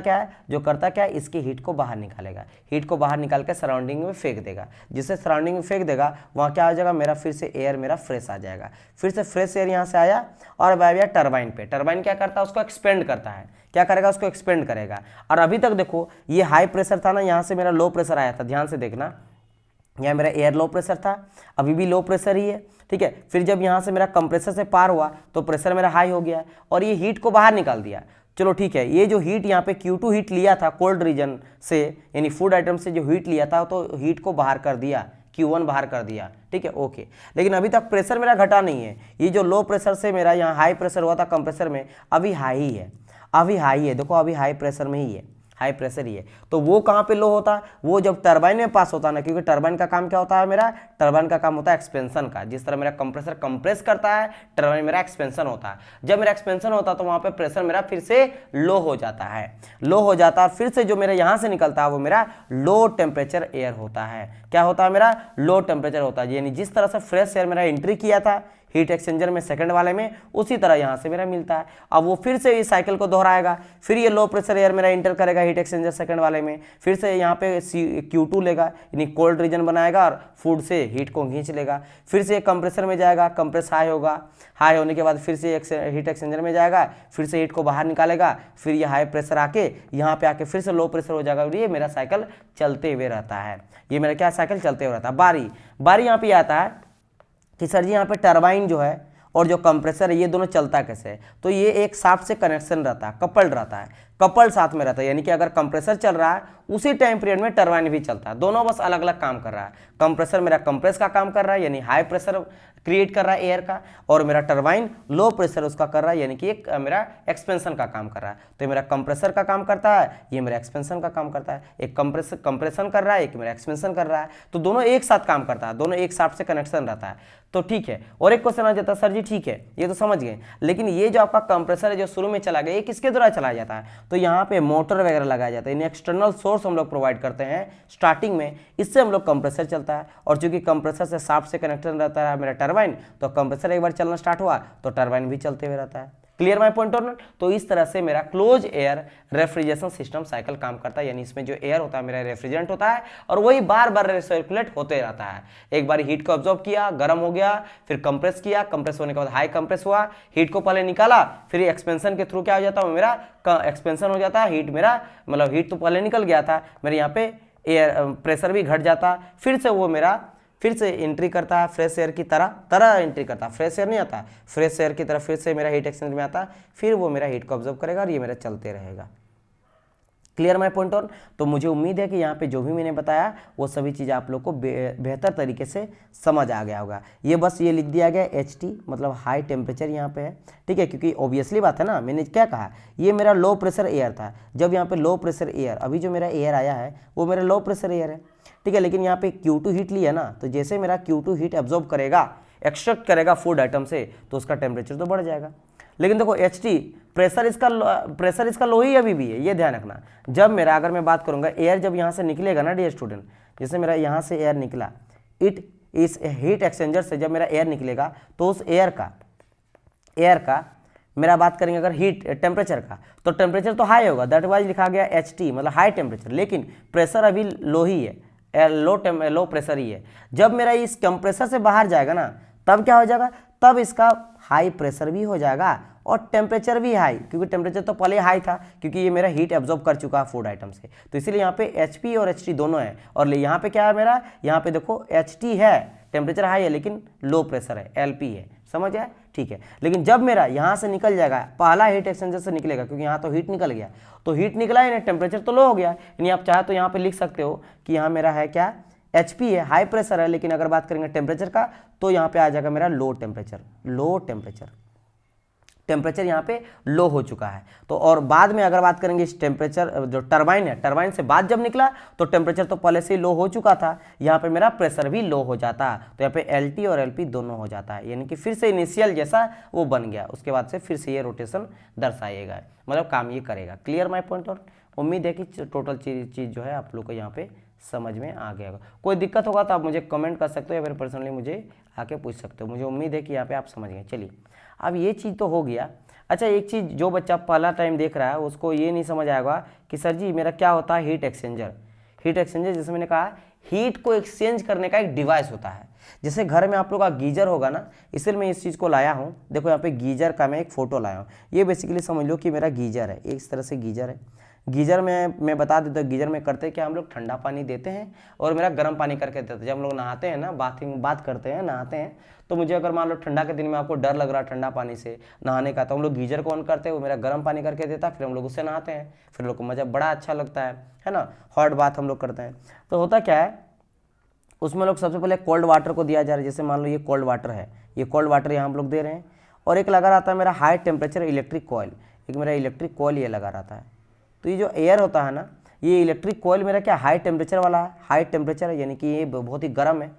क्या है, इसकी हीट को बाहर निकालेगा, हीट को बाहर निकाल के सराउंडिंग में फेंक देगा। जिससे सराउंडिंग में फेंक देगा, वहाँ क्या हो जाएगा, मेरा फिर से एयर मेरा फ्रेश आ जाएगा। फिर से फ्रेश एयर यहाँ से आया और अब आया टरबाइन पे। टरबाइन क्या करता है, उसको एक्सपेंड करता है। क्या करेगा, उसको एक्सपेंड करेगा। और अभी तक देखो, ये हाई प्रेशर था ना, यहाँ से मेरा लो प्रेशर आया था, ध्यान से देखना, यहाँ मेरा एयर लो प्रेशर था, अभी भी लो प्रेशर ही है, ठीक है। फिर जब यहाँ से मेरा कंप्रेसर से पार हुआ तो प्रेशर मेरा हाई हो गया और ये हीट को बाहर निकाल दिया। चलो ठीक है, ये जो हीट यहाँ पे Q2 हीट लिया था कोल्ड रीजन से, यानी फूड आइटम से जो हीट लिया था, तो हीट को बाहर कर दिया, Q1 बाहर कर दिया, ठीक है, ओके। लेकिन अभी तक प्रेशर मेरा घटा नहीं है। ये जो लो प्रेशर से मेरा यहाँ हाई प्रेशर हुआ था कंप्रेसर में, अभी हाई ही है, अभी हाई है, देखो अभी हाई प्रेशर में ही है, हाई प्रेशर ही है। तो वो कहाँ पे लो होता है, वो जब टरबाइन में पास होता है ना, क्योंकि टरबाइन का काम क्या होता है, मेरा टरबाइन का काम होता है एक्सपेंशन का। जिस तरह मेरा कंप्रेसर कंप्रेस करता है, टरबाइन मेरा एक्सपेंशन होता है। जब मेरा एक्सपेंशन होता है तो वहाँ पे प्रेशर मेरा फिर से लो हो जाता है, लो हो जाता है। फिर से जो मेरा यहाँ से निकलता है वो मेरा लो टेम्परेचर एयर होता है। क्या होता है, मेरा लो टेम्परेचर होता है। यानी जिस तरह से फ्रेश एयर मेरा एंट्री किया था हीट एक्सचेंजर में सेकंड वाले में, उसी तरह यहाँ से मेरा मिलता है। अब वो फिर से इस साइकिल को दोहराएगा, फिर ये लो प्रेशर एयर मेरा इंटर करेगा हीट एक्सचेंजर सेकंड वाले में, फिर से यहाँ पे Q2 लेगा, यानी कोल्ड रीजन बनाएगा और फूड से हीट को खींच लेगा। फिर से कंप्रेसर में जाएगा, कंप्रेस हाई होगा, हाई होने के बाद फिर से हीट एक्सचेंजर में जाएगा, फिर से हीट को बाहर निकालेगा, फिर ये हाई प्रेशर आके यहाँ पे आके फिर से लो प्रेशर हो जाएगा। ये मेरा साइकिल चलते हुए रहता है, ये मेरा क्या साइकिल चलते हुए रहता है। बारी यहाँ पे आता है कि सर जी यहाँ पे टरबाइन जो है और जो कंप्रेसर है, ये दोनों चलता कैसे है। तो ये एक साथ से कनेक्शन रहता है, कपल्ड रहता है, कपल्ड साथ में रहता है। यानी कि अगर कंप्रेसर चल रहा है उसी टाइम पीरियड में टरबाइन भी चलता है, दोनों बस अलग अलग काम कर रहा है। कंप्रेसर मेरा कंप्रेस का काम कर रहा है, यानी हाई प्रेशर क्रिएट कर रहा है एयर का, और मेरा टरबाइन लो प्रेशर उसका कर रहा है, यानी कि एक मेरा एक्सपेंशन का काम कर रहा है। तो मेरा कंप्रेसर का काम करता है, ये मेरा एक्सपेंशन का काम करता है। एक कंप्रेशन कर रहा है, एक मेरा एक्सपेंशन कर रहा है, तो दोनों एक साथ काम करता है, दोनों एक साथ से कनेक्शन रहता है। तो ठीक है, और एक क्वेश्चन आ जाता है, सर जी ठीक है ये तो समझ गए, लेकिन ये जो आपका कंप्रेसर है जो शुरू में चला गया, ये किसके द्वारा चलाया जाता है। तो यहाँ पे मोटर वगैरह लगाया जाता है, यानी एक्सटर्नल सोर्स हम लोग प्रोवाइड करते हैं स्टार्टिंग में, इससे हम लोग कंप्रेसर चलता है। और चूंकि कंप्रेसर से साफ से कनेक्शन रहता है मेरा टरबाइन, तो कंप्रेसर एक बार चलना स्टार्ट हुआ तो टरबाइन भी चलते हुए रहता है। क्लियर माय पॉइंट और नॉट। तो इस तरह से मेरा close air refrigeration system cycle काम करता है, यानी इसमें जो एयर होता है मेरा रेफ्रिजरेंट होता है, और वही बार बार रिसर्कुलेट होते रहता है। एक बार हीट को ऑब्जॉर्ब किया, गर्म हो गया, फिर कंप्रेस किया, कंप्रेस होने के बाद हाई कंप्रेस हुआ, हीट को पहले निकाला, फिर एक्सपेंशन के थ्रू क्या हो जाता है, मेरा एक्सपेंशन हो जाता है। हीट मेरा मतलब हीट तो पहले निकल गया था, मेरे यहाँ पे एयर प्रेशर भी घट जाता, फिर से वो मेरा फिर से एंट्री करता है फ्रेश एयर की तरह एंट्री करता है। फ्रेश एयर नहीं आता, फ्रेश एयर की तरह फिर से मेरा हीट एक्सचेंजर में आता, फिर वो मेरा हीट को ऑब्जर्व करेगा और ये मेरा चलते रहेगा। Clear my point on. तो मुझे उम्मीद है कि यहाँ पे जो भी मैंने बताया वो सभी चीज़ आप लोग को बेहतर तरीके से समझ आ गया होगा। ये बस ये लिख दिया गया HT मतलब हाई टेम्परेचर यहाँ पे है, ठीक है, क्योंकि ऑब्वियसली बात है ना, मैंने क्या कहा, ये मेरा लो प्रेशर एयर था। जब यहाँ पे लो प्रेशर एयर, अभी जो मेरा एयर आया है वो मेरा लो प्रेशर एयर है, ठीक है, लेकिन यहाँ पे Q2 हीट लिया ना, तो जैसे मेरा Q2 हीट एब्जॉर्ब करेगा, एक्सट्रैक्ट करेगा फूड आइटम से, तो उसका टेम्परेचर तो बढ़ जाएगा। लेकिन देखो HT प्रेशर इसका लो ही अभी भी है, ये ध्यान रखना। जब मेरा, अगर मैं बात करूंगा, एयर जब यहाँ से निकलेगा ना डियर स्टूडेंट, जैसे मेरा यहाँ से एयर निकला, इस हीट एक्सचेंजर से जब मेरा एयर निकलेगा, तो उस एयर का मेरा बात करेंगे अगर हीट टेम्परेचर का, तो टेम्परेचर तो हाई होगा, दैट वाइज लिखा गया HT मतलब हाई टेम्परेचर, लेकिन प्रेशर अभी लो ही है, लो प्रेशर ही है। जब मेरा इस कंप्रेसर से बाहर जाएगा ना, तब क्या हो जाएगा, तब इसका हाई प्रेशर भी हो जाएगा और टेम्परेचर भी हाई, क्योंकि टेम्परेचर तो पहले हाई था, क्योंकि ये मेरा हीट एब्जॉर्ब कर चुका है फूड आइटम से। तो इसीलिए यहाँ पे HP और HT दोनों है। और यहाँ पे क्या है मेरा, यहाँ पे देखो HT है, टेम्परेचर हाई है, लेकिन लो प्रेशर है, LP है, समझ आए। ठीक है। लेकिन जब मेरा यहाँ से निकल जाएगा, पहला हीट एक्सचेंजर से निकलेगा, क्योंकि यहाँ तो हीट निकल गया, तो हीट निकला है, टेम्परेचर तो लो हो गया, यानी आप चाहे तो यहाँ पे लिख सकते हो कि यहाँ मेरा है क्या, HP है, हाई प्रेशर है, लेकिन अगर बात करेंगे टेम्परेचर का तो यहाँ पे आ जाएगा मेरा लो टेम्परेचर, टेम्परेचर यहाँ पे लो हो चुका है। तो और बाद में अगर बात करेंगे इस टेम्परेचर जो टरबाइन है, टरबाइन से बाद जब निकला तो टेम्परेचर तो पहले से ही लो हो चुका था, यहाँ पे मेरा प्रेशर भी लो हो जाता, तो यहाँ पे LT और LP दोनों हो जाता है, यानी कि फिर से इनिशियल जैसा वो बन गया, उसके बाद से फिर से ये रोटेशन दर्शाएगा, मतलब काम ये करेगा। Clear my point? और उम्मीद है कि टोटल चीज़ जो है आप लोग को यहाँ पे समझ में आ गया होगा। कोई दिक्कत होगा तो आप मुझे कमेंट कर सकते हो या फिर पर्सनली मुझे आके पूछ सकते हो। मुझे उम्मीद है कि यहाँ पे आप समझ गए। चलिए, अब ये चीज़ तो हो गया। अच्छा, एक चीज़ जो बच्चा पहला टाइम देख रहा है उसको ये नहीं समझ आएगा कि सर जी मेरा क्या होता है हीट एक्सचेंजर। हीट एक्सचेंजर जैसे मैंने कहा, हीट को एक्सचेंज करने का एक डिवाइस होता है। जैसे घर में आप लोग का गीजर होगा ना, इसलिए मैं इस चीज़ को लाया हूँ। देखो यहाँ पे गीजर का मैं एक फ़ोटो लाया हूँ। ये बेसिकली समझ लो कि मेरा गीजर है, इस तरह से गीजर है। गीजर में मैं बता देता हूँ, गीजर में करते क्या, हम लोग ठंडा पानी देते हैं और मेरा गर्म पानी करके देते हैं। जब हम लोग नहाते हैं ना, बात करते हैं, नहाते हैं, तो मुझे अगर मान लो ठंडा के दिन में आपको डर लग रहा है ठंडा पानी से नहाने का, तो हम लोग गीजर को ऑन करते हैं, वो मेरा गर्म पानी करके देता है, फिर हम लोग उससे नहाते हैं, फिर लोग को मज़ा बड़ा अच्छा लगता है ना। हॉट बाथ हम लोग करते हैं। तो होता क्या है, उसमें लोग सबसे पहले कोल्ड वाटर को दिया जा रहा है। जैसे मान लो ये कोल्ड वाटर है, ये कोल्ड वाटर यहाँ हम लोग दे रहे हैं, और एक लगा रहता है मेरा हाई टेम्परेचर इलेक्ट्रिक कॉइल, एक मेरा इलेक्ट्रिक कॉइल ये लगा रहता है। तो ये जो एयर होता है ना, ये इलेक्ट्रिक कॉइल मेरा क्या हाई टेम्परेचर वाला है, हाई टेम्परेचर है, यानी कि ये बहुत ही गर्म है,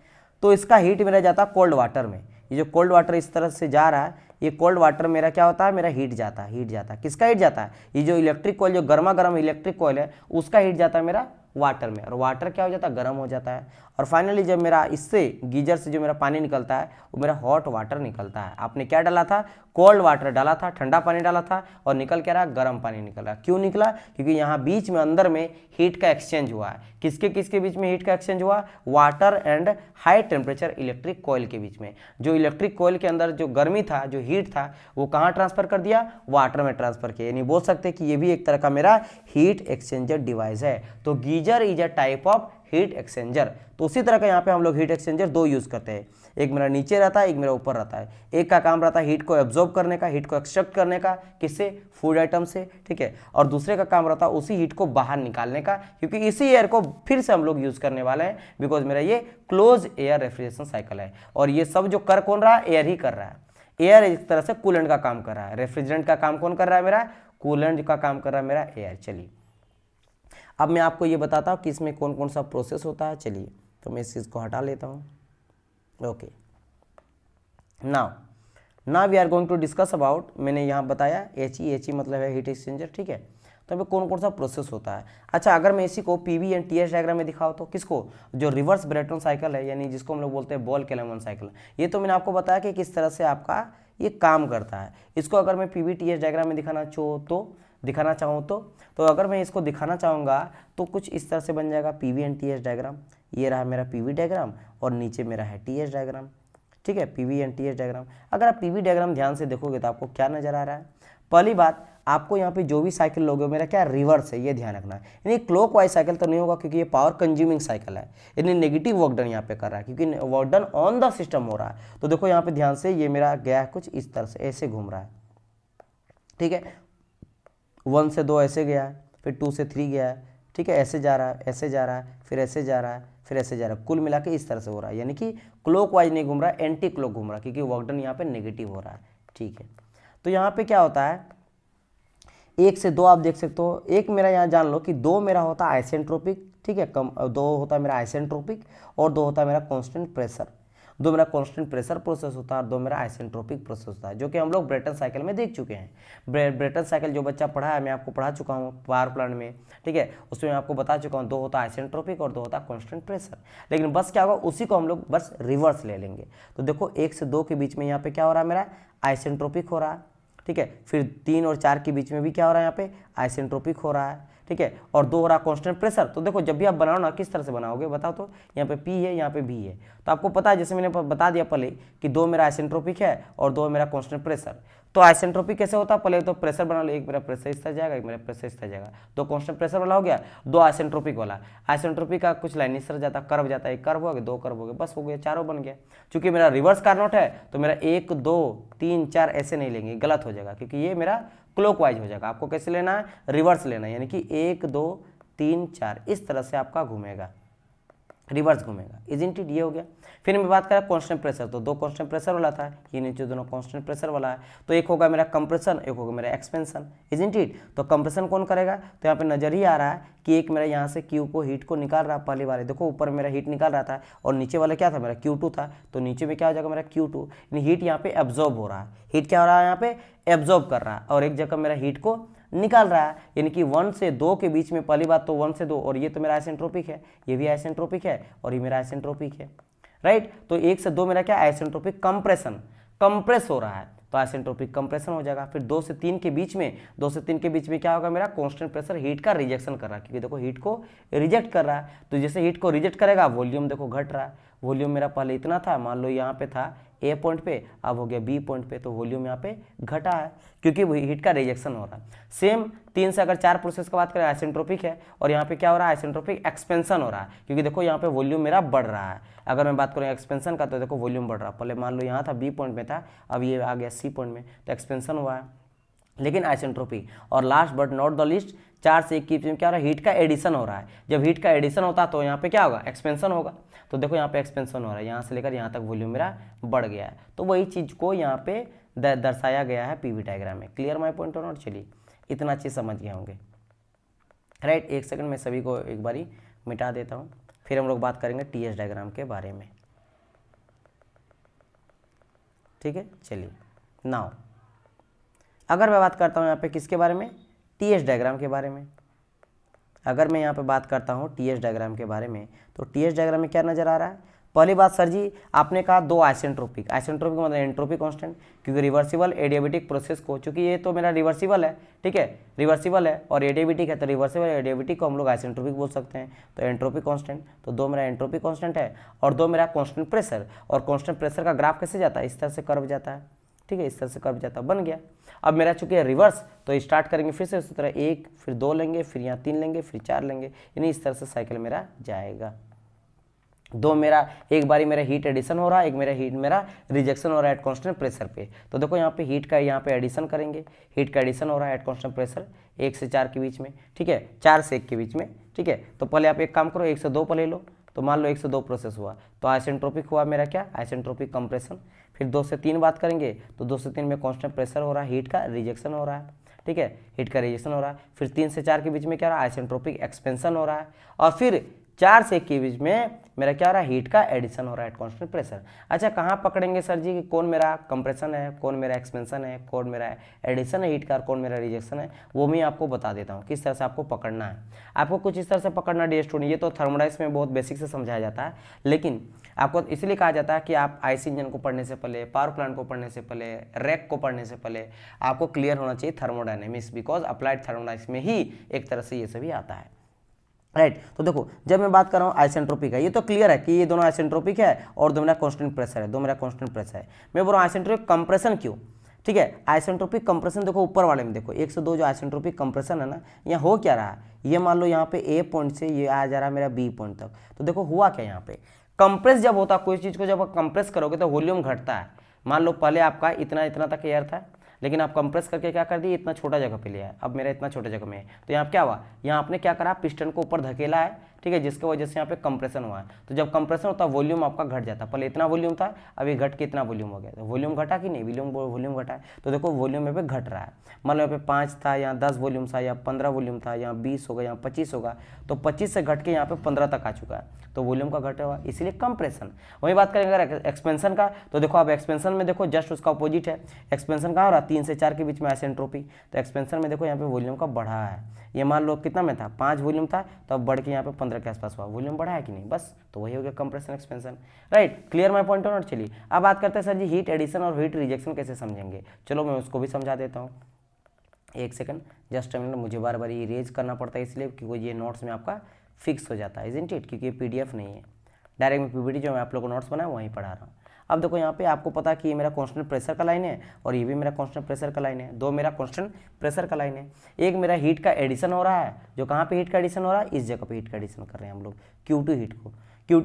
तो इसका हीट मेरा जाता है कोल्ड वाटर में। ये जो कोल्ड वाटर इस तरह से जा रहा है, ये कोल्ड वाटर मेरा क्या होता है, मेरा हीट जाता है। किसका हीट जाता है, ये जो इलेक्ट्रिक कॉइल, जो गर्मा गर्म इलेक्ट्रिक कॉइल है, उसका हीट जाता है मेरा वाटर में, और वाटर क्या हो जाता है, गर्म हो जाता है। और फाइनली जब मेरा इससे गीजर से जो मेरा पानी निकलता है वो मेरा हॉट वाटर निकलता है। आपने क्या डाला था, कोल्ड वाटर डाला था, ठंडा पानी डाला था, और निकल क्या रहा, गर्म पानी निकल रहा। क्यों निकला, क्योंकि यहाँ बीच में अंदर में हीट का एक्सचेंज हुआ है। किसके किसके बीच में हीट का एक्सचेंज हुआ, water and high temperature electric coil के बीच में। जो इलेक्ट्रिक कॉइल के अंदर जो गर्मी था, जो हीट था, वो कहाँ ट्रांसफर कर दिया, वाटर में ट्रांसफर किया। यानी बोल सकते कि ये भी एक तरह का मेरा हीट एक्सचेंजर डिवाइस है। तो geyser is a type of heat exchanger. तो उसी तरह का यहाँ पे हम लोग हीट एक्सचेंजर दो यूज करते हैं, एक मेरा नीचे रहता है, एक मेरा ऊपर रहता है। एक का काम रहता है हीट को एब्जॉर्ब करने का, हीट को एक्सट्रैक्ट करने का, किससे, फूड आइटम से, ठीक है। और दूसरे का काम रहता है उसी हीट को बाहर निकालने का, क्योंकि इसी एयर को फिर से हम लोग यूज करने वाले हैं, बिकॉज मेरा ये क्लोज एयर रेफ्रिजरेशन साइकिल है। और ये सब जो कर कौन रहा है, एयर ही कर रहा है। एयर एक तरह से कूलेंट का काम कर रहा है, रेफ्रिजरेंट का काम कौन कर रहा है, मेरा कूलेंट का काम कर रहा है मेरा एयर। चलिए, अब मैं आपको ये बताता हूँ कि इसमें कौन कौन सा प्रोसेस होता है। चलिए, तो मैं इस चीज़ को हटा लेता हूँ। Okay, now we are going to discuss about, मैंने यहाँ बताया HE मतलब है हीट एक्सचेंजर, ठीक है। तो अभी कौन कौन सा प्रोसेस होता है। अच्छा, अगर मैं इसी को PV एंड TS डायग्राम में दिखाऊँ तो किसको, जो रिवर्स ब्रेटन साइकिल है, यानी जिसको हम लोग बोलते हैं बॉल कैलमन साइकिल, ये तो मैंने आपको बताया कि किस तरह से आपका ये काम करता है। इसको अगर मैं PV TS डायग्राम में दिखाना चाहूँ तो अगर मैं इसको दिखाना चाहूँगा तो कुछ इस तरह से बन जाएगा PV एंड TS डायग्राम। ये रहा मेरा PV डायग्राम और नीचे मेरा है TS डायग्राम, ठीक है, PV एंड TS डायग्राम। अगर आप PV डायग्राम ध्यान से देखोगे तो आपको क्या नजर आ रहा है, पहली बात आपको यहाँ पे जो भी साइकिल लोगे मेरा क्या रिवर्स है, ये ध्यान रखना है। यानी क्लॉक वाइज साइकिल तो नहीं होगा, क्योंकि ये पावर कंज्यूमिंग साइकिल है, यानी नेगेटिव वर्क डन यहाँ पे कर रहा है, क्योंकि work done on the system हो रहा है। तो देखो यहाँ पे ध्यान से, ये मेरा गया है कुछ इस तरह से, ऐसे घूम रहा है, ठीक है, 1 से 2 ऐसे गया है, फिर 2 से 3 गया है, ठीक है, ऐसे जा रहा है, ऐसे जा रहा है, फिर ऐसे जा रहा है, फिर ऐसे जा रहा है, कुल मिला के इस तरह से हो रहा है। यानी कि क्लॉक वाइज नहीं घूम रहा है, एंटी क्लॉक घूम रहा है, क्योंकि वर्क डन यहाँ पे नेगेटिव हो रहा है, ठीक है। तो यहाँ पे क्या होता है, 1 से 2 आप देख सकते हो। एक मेरा यहाँ जान लो कि 2 मेरा होता है आइसेंट्रोपिक, ठीक है, 2 होता है मेरा आइसेंट्रोपिक, और 2 होता है मेरा कांस्टेंट प्रेशर। 2 मेरा कांस्टेंट प्रेशर प्रोसेस होता है और 2 मेरा आइसेंट्रोपिक प्रोसेस होता है, जो कि हम लोग ब्रेटन साइकिल में देख चुके हैं। ब्रेटन साइकिल जो बच्चा पढ़ा है, मैं आपको पढ़ा चुका हूँ पावर प्लांट में, ठीक है, उसमें मैं आपको बता चुका हूँ 2 होता है आइसेंट्रोपिक और 2 होता है कांस्टेंट प्रेशर। लेकिन बस क्या होगा, उसी को हम लोग बस रिवर्स ले लेंगे। तो देखो 1 से 2 के बीच में यहाँ पे क्या हो रहा है, मेरा आइसेंट्रोपिक हो रहा है, ठीक है। फिर 3 और 4 के बीच में भी क्या हो रहा है, यहाँ पे आइसेंट्रोपिक हो रहा है, ठीक है, और 2 हो रहा कांस्टेंट प्रेशर। तो देखो जब भी आप बनाओ ना किस तरह से बनाओगे बताओ तो, यहाँ पे P है, यहाँ पे B है, तो आपको पता है जैसे मैंने बता दिया पहले कि 2 मेरा आइसेंट्रोपिक है और 2 मेरा कांस्टेंट प्रेशर। तो आइसेंट्रोपिक कैसे होता है, पहले तो प्रेशर बना लो, एक मेरा प्रेशर इस तरह जाएगा, एक मेरा प्रेशर इस तरह जाएगा, 2 कांस्टेंट प्रेशर वाला हो गया, 2 आइसेंट्रोपिक वाला। आइसेंट्रोपिक का कुछ लाइन इस तरह जाता, कर्व जाता है, एक कर्व हो गया, 2 कर्व हो गए, बस हो गया, चारों बन गया। चूंकि मेरा रिवर्स कार्नोट है तो मेरा 1 2 3 4 ऐसे नहीं लेंगे, गलत हो जाएगा, क्योंकि ये मेरा क्लॉकवाइज हो जाएगा। आपको कैसे लेना है, रिवर्स लेना है, यानी कि 1 2 3 4 इस तरह से आपका घूमेगा, रिवर्स घूमेगा। इजंट इट, ये हो गया। फिर मैं बात करें कांस्टेंट प्रेशर, तो 2 कांस्टेंट प्रेशर वाला था, ये नीचे दोनों कांस्टेंट प्रेशर वाला है, तो एक होगा मेरा कंप्रेशन, एक होगा मेरा एक्सपेंशन। इजंट इट, तो कंप्रेशन कौन करेगा, तो यहाँ पे नजर ही आ रहा है कि एक मेरा यहाँ से Q को हीट को निकाल रहा है, पहली बार देखो ऊपर मेरा हीट निकाल रहा था और नीचे वाला क्या था मेरा Q2 था, तो नीचे में क्या हो जाएगा मेरा Q2, यानी हीट यहाँ पे एब्जॉर्ब हो रहा है, हीट क्या हो रहा है यहाँ पे एब्जॉर्ब कर रहा है, और एक जगह मेरा हीट को निकाल रहा है, यानी कि 1 से 2 के बीच में, पहली बात तो 1 से 2, और ये तो मेरा आइसेंट्रोपिक है, ये भी आइसेंट्रोपिक है और ये मेरा आइसेंट्रोपिक है, राइट। तो 1 से 2 मेरा क्या आइसेंट्रोपिक कंप्रेशन, कंप्रेस हो रहा है, तो आइसेंट्रोपिक कंप्रेशन हो जाएगा। फिर 2 से 3 के बीच में, 2 से 3 के बीच में क्या होगा मेरा कांस्टेंट प्रेशर, हीट का रिजेक्शन कर रहा है, क्योंकि देखो हीट को रिजेक्ट कर रहा है, तो जैसे हीट को रिजेक्ट करेगा वॉल्यूम देखो घट रहा है, वॉल्यूम मेरा पहले इतना था, मान लो यहाँ पे था A पॉइंट पे, अब हो गया B पॉइंट पे, तो वॉल्यूम यहाँ पे घटा है क्योंकि हीट का रिजेक्शन हो रहा है। सेम 3 से अगर 4 प्रोसेस की बात करें, आइसेंट्रोपिक है और यहाँ पे क्या हो रहा है, आइसेंट्रोपिक एक्सपेंशन हो रहा है, क्योंकि देखो यहाँ पे वॉल्यूम मेरा बढ़ रहा है। अगर मैं बात करूँ एक्सपेंशन का, तो देखो वॉल्यूम बढ़ रहा है, पहले मान लो यहाँ था B पॉइंट में था, अब ये आ गया C पॉइंट में, तो एक्सपेंशन हुआ है। लेकिन आइसेंट्रोपिक, और last but not the list, 4 से 1 की बीच में क्या हो रहा है, हीट का एडिशन हो रहा है। जब हीट का एडिशन होता है तो यहाँ पे क्या होगा, एक्सपेंशन होगा। तो देखो यहाँ पे एक्सपेंशन हो रहा है, यहाँ से लेकर यहाँ तक वॉल्यूम मेरा बढ़ गया है, तो वही चीज़ को यहाँ पे दर्शाया गया है पीवी डायग्राम में। क्लियर माई पॉइंट और नॉट, चलिए इतना चीज़ समझ गए होंगे, राइट। एक सेकंड में सभी को एक बारी मिटा देता हूँ, फिर हम लोग बात करेंगे टीएस डायग्राम के बारे में, ठीक है। चलिए नाउ अगर मैं बात करता हूँ यहाँ पे किसके बारे में, टीएस डायग्राम के बारे में। अगर मैं यहाँ पे बात करता हूँ टीएस डायग्राम के बारे में, तो टीएस डायग्राम में क्या नजर आ रहा है, पहली बात सर जी आपने कहा 2 आइसेंट्रोपिक, आइसेंट्रोपिक मतलब एंट्रोपी कांस्टेंट, क्योंकि रिवर्सिबल एडियाबेटिक प्रोसेस को, चूंकि ये तो मेरा रिवर्सिबल है, ठीक है, रिवर्सिबल है और एडियाबेटिक है, तो रिवर्सिबल एडियाबेटिक को हम लोग आइसेंट्रोपिक बोल सकते हैं, तो एंट्रोपी कांस्टेंट, तो 2 मेरा एंट्रोपी कांस्टेंट है और 2 मेरा कांस्टेंट प्रेशर, और कांस्टेंट प्रेशर का ग्राफ कैसे जाता है, इस तरह से कर्व जाता है, ठीक है, इस तरह से कर्व जाता, बन गया। अब मेरा चूंकि है रिवर्स, तो स्टार्ट करेंगे फिर से उसी तरह, 1 फिर 2 लेंगे, फिर यहाँ 3 लेंगे, फिर 4 लेंगे, यानी इस तरह से साइकिल मेरा जाएगा। 2 मेरा एक बारी मेरा हीट एडिशन हो रहा है, एक मेरा रिजेक्शन हो रहा है एट कांस्टेंट प्रेशर पे। तो देखो यहाँ पे हीट का यहाँ पे एडिशन करेंगे, हीट का एडिशन हो रहा है एट कांस्टेंट प्रेशर 1 से 4 के बीच में, ठीक है, 4 से 1 के बीच में, ठीक है। तो पहले आप एक काम करो, 1 से 2 पर ले लो, तो मान लो 1 से 2 प्रोसेस हुआ, तो आइसेंट्रोपिक हुआ मेरा क्या, आइसेंट्रोपिक कंप्रेशन। फिर 2 से 3 बात करेंगे, तो 2 से 3 में कांस्टेंट प्रेशर हो रहा है, हीट का रिजेक्शन हो रहा है, ठीक है, हीट का रिजेक्शन हो रहा है। फिर 3 से 4 के बीच में क्या हो रहा है, आइसेंट्रोपिक एक्सपेंशन हो रहा है, और फिर 4 से 1 के बीच में मेरा क्या हो रहा है, हीट का एडिशन हो रहा है एट कांस्टेंट प्रेशर। अच्छा कहाँ पकड़ेंगे सर जी कि कौन मेरा कंप्रेशन है, कौन मेरा एक्सपेंशन है, कौन मेरा एडिशन है हीट का, कौन मेरा रिजेक्शन है, वो मैं आपको बता देता हूँ किस तरह से आपको पकड़ना है। आपको कुछ इस तरह से पकड़ना डियर स्टूडेंट, ये तो थर्मोडाइनमिक्स में बहुत बेसिक से समझाया जाता है, लेकिन आपको इसलिए कहा जाता है कि आप आईसी इंजन को पढ़ने से पहले, पावर प्लांट को पढ़ने से पहले, रैक को पढ़ने से पहले आपको क्लियर होना चाहिए थर्मोडायनेमिक्स, बिकॉज अप्लाइड थर्मोडायनेमिक्स में ही एक तरह से ये सभी आता है, राइट। तो देखो जब मैं बात कर रहा हूँ आइसेंट्रोपिक है, ये तो क्लियर है कि ये दोनों आइसेंट्रोपिक है और 2 मेरा कांस्टेंट प्रेशर है, 2 मेरा कांस्टेंट प्रेशर है। मैं बोल रहा हूँ आइसेंट्रोपिक कंप्रेशन क्यों, ठीक है, आइसेंट्रोपिक कंप्रेशन देखो ऊपर वाले में देखो 1 से 2 जो आइसेंट्रोपिक कंप्रेशन है ना, यहाँ हो क्या रहा है, ये मान लो यहाँ पे ए पॉइंट से ये आ जा रहा है मेरा बी पॉइंट तक, तो देखो हुआ क्या यहाँ पे, कंप्रेस जब होता है कोई चीज़ को, जब आप कंप्रेस करोगे तो वॉल्यूम घटता है। मान लो पहले आपका इतना इतना तक एयर था, लेकिन आप कंप्रेस करके क्या कर दिए, इतना छोटा जगह पे लिया है, अब मेरा इतना छोटा जगह में है, तो यहाँ क्या हुआ, यहाँ आपने क्या करा, पिस्टन को ऊपर धकेला है, ठीक है, जिसकी वजह से यहाँ पे कंप्रेशन हुआ है। तो जब कंप्रेशन होता है वॉल्यूम आपका घट जाता है, पहले इतना वॉल्यूम था, अभी घट के इतना वॉल्यूम हो गया, तो वॉल्यूम घटा कि नहीं, वॉल्यूम घटा है, तो देखो वॉल्यूम यहाँ पे घट रहा है। मान लो यहाँ पे 5 था, यहाँ 10 वॉल्यूम था, या 15 वॉल्यूम था, यहाँ 20 होगा, यहाँ 25 होगा, तो 25 से घट के यहाँ पे 15 तक आ चुका है, तो वॉल्यूम का घटा हुआ, इसीलिए कंप्रेशन। वही बात करेंगे अगर एक्सपेंशन का, तो देखो अब एक्सपेंशन में देखो जस्ट उसका अपोजिट है, एक्सपेंशन कहाँ हो रहा है, 3 से 4 के बीच में आइसेंट्रोपी, तो एक्सपेंशन में देखो यहाँ पे वॉल्यूम का बढ़ा है, ये मान लो कितना में था, 5 वॉल्यूम था, तो अब बढ़ के यहाँ पे 15 के आसपास हुआ, वॉल्यूम बढ़ा है कि नहीं, बस तो वही हो गया compression expansion, right. Clear my point और नॉट। चलिए अब बात करते हैं सर जी हीट एडिशन और हीट रिजेक्शन कैसे समझेंगे, चलो मैं उसको भी समझा देता हूँ। एक सेकंड, जस्ट मिनट, मुझे बार बार ये इरेज करना पड़ता है इसलिए क्योंकि ये नोट्स में आपका फिक्स हो जाता है, इजंट इट, क्योंकि ये पीडीएफ नहीं है, डायरेक्ट मैं पीपीटी जो मैं आप लोगों को नोट्स बनाया वहीं पढ़ा रहा हूँ। अब देखो यहाँ पे आपको पता कि ये मेरा कांस्टेंट प्रेशर का लाइन है और ये भी मेरा कांस्टेंट प्रेशर का लाइन है, दो मेरा कांस्टेंट प्रेशर का लाइन है। एक मेरा हीट का एडिशन हो रहा है, जो कहाँ पे हीट का एडिशन हो रहा है, इस जगह पे हीट का एडिशन कर रहे हैं हम लोग, Q2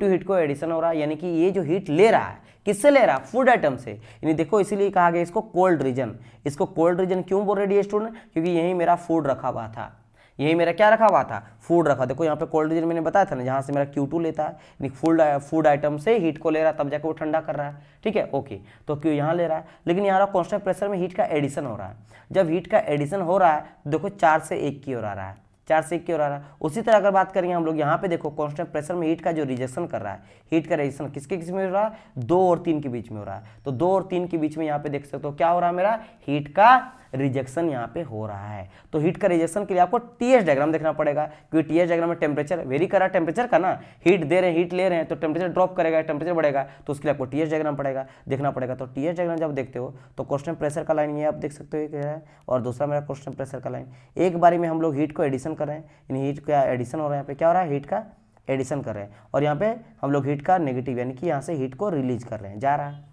हीट को एडिशन हो रहा है, यानी कि ये जो हीट ले रहा है किससे ले रहा है, फूड आइटम से। यानी देखो इसीलिए कहा गया इसको कोल्ड रीजन। इसको कोल्ड रीजन क्यों बोल रहे हैं स्टूडेंट, क्योंकि यही मेरा फूड रखा हुआ था, यही मेरा क्या रखा हुआ था, फूड रखा। देखो यहाँ पे कोल्ड रीजन मैंने बताया था ना, जहाँ से मेरा Q2 लेता है, यानी फूड आइटम से हीट को ले रहा है, तब जाकर वो ठंडा कर रहा है, ठीक है, ओके। तो क्यों यहाँ ले रहा है, लेकिन यहाँ कांस्टेंट प्रेशर में हीट का एडिशन हो रहा है। जब हीट का एडिशन हो रहा है देखो 4 से 1 की ओर आ रहा है, 4 से 1 की ओर आ रहा है। उसी तरह अगर बात करेंगे हम लोग यहाँ पे देखो कांस्टेंट प्रेशर में हीट का जो रिजेक्शन कर रहा है, हीट का रिजेक्शन किसके किस में हो रहा है, 2 और 3 के बीच में हो रहा है। तो 2 और 3 के बीच में यहाँ पे देख सकते हो क्या हो रहा है, मेरा हीट का रिजेक्शन यहाँ पे हो रहा है। तो हीट का रिजेक्शन के लिए आपको टीएस डायग्राम देखना पड़ेगा, क्योंकि टीएस डायग्राम में टेम्परेचर वेरी कर रहा है, टेम्परेचर का ना, हीट दे रहे हैं, हीट ले रहे हैं, तो टेम्परेचर ड्रॉप करेगा, टेम्परेचर बढ़ेगा, तो उसके लिए आपको टीएस डायग्राम पड़ेगा देखना पड़ेगा। तो टीएस डायग्राम जब देखते हो तो कांस्टेंट प्रेशर का लाइन ये आप देख सकते हो क्या है, और दूसरा मेरा कांस्टेंट प्रेशर का लाइन। एक बारी में हम लोग हीट को एडिशन कर रहे हैं, यानी हीट का एडिशन हो रहा है, यहाँ पे क्या हो रहा है, हीट का एडिशन कर रहे हैं, और यहाँ पे हम लोग हीट का नेगेटिव यानी कि यहाँ से हीट को रिलीज कर रहे हैं, जा रहा है।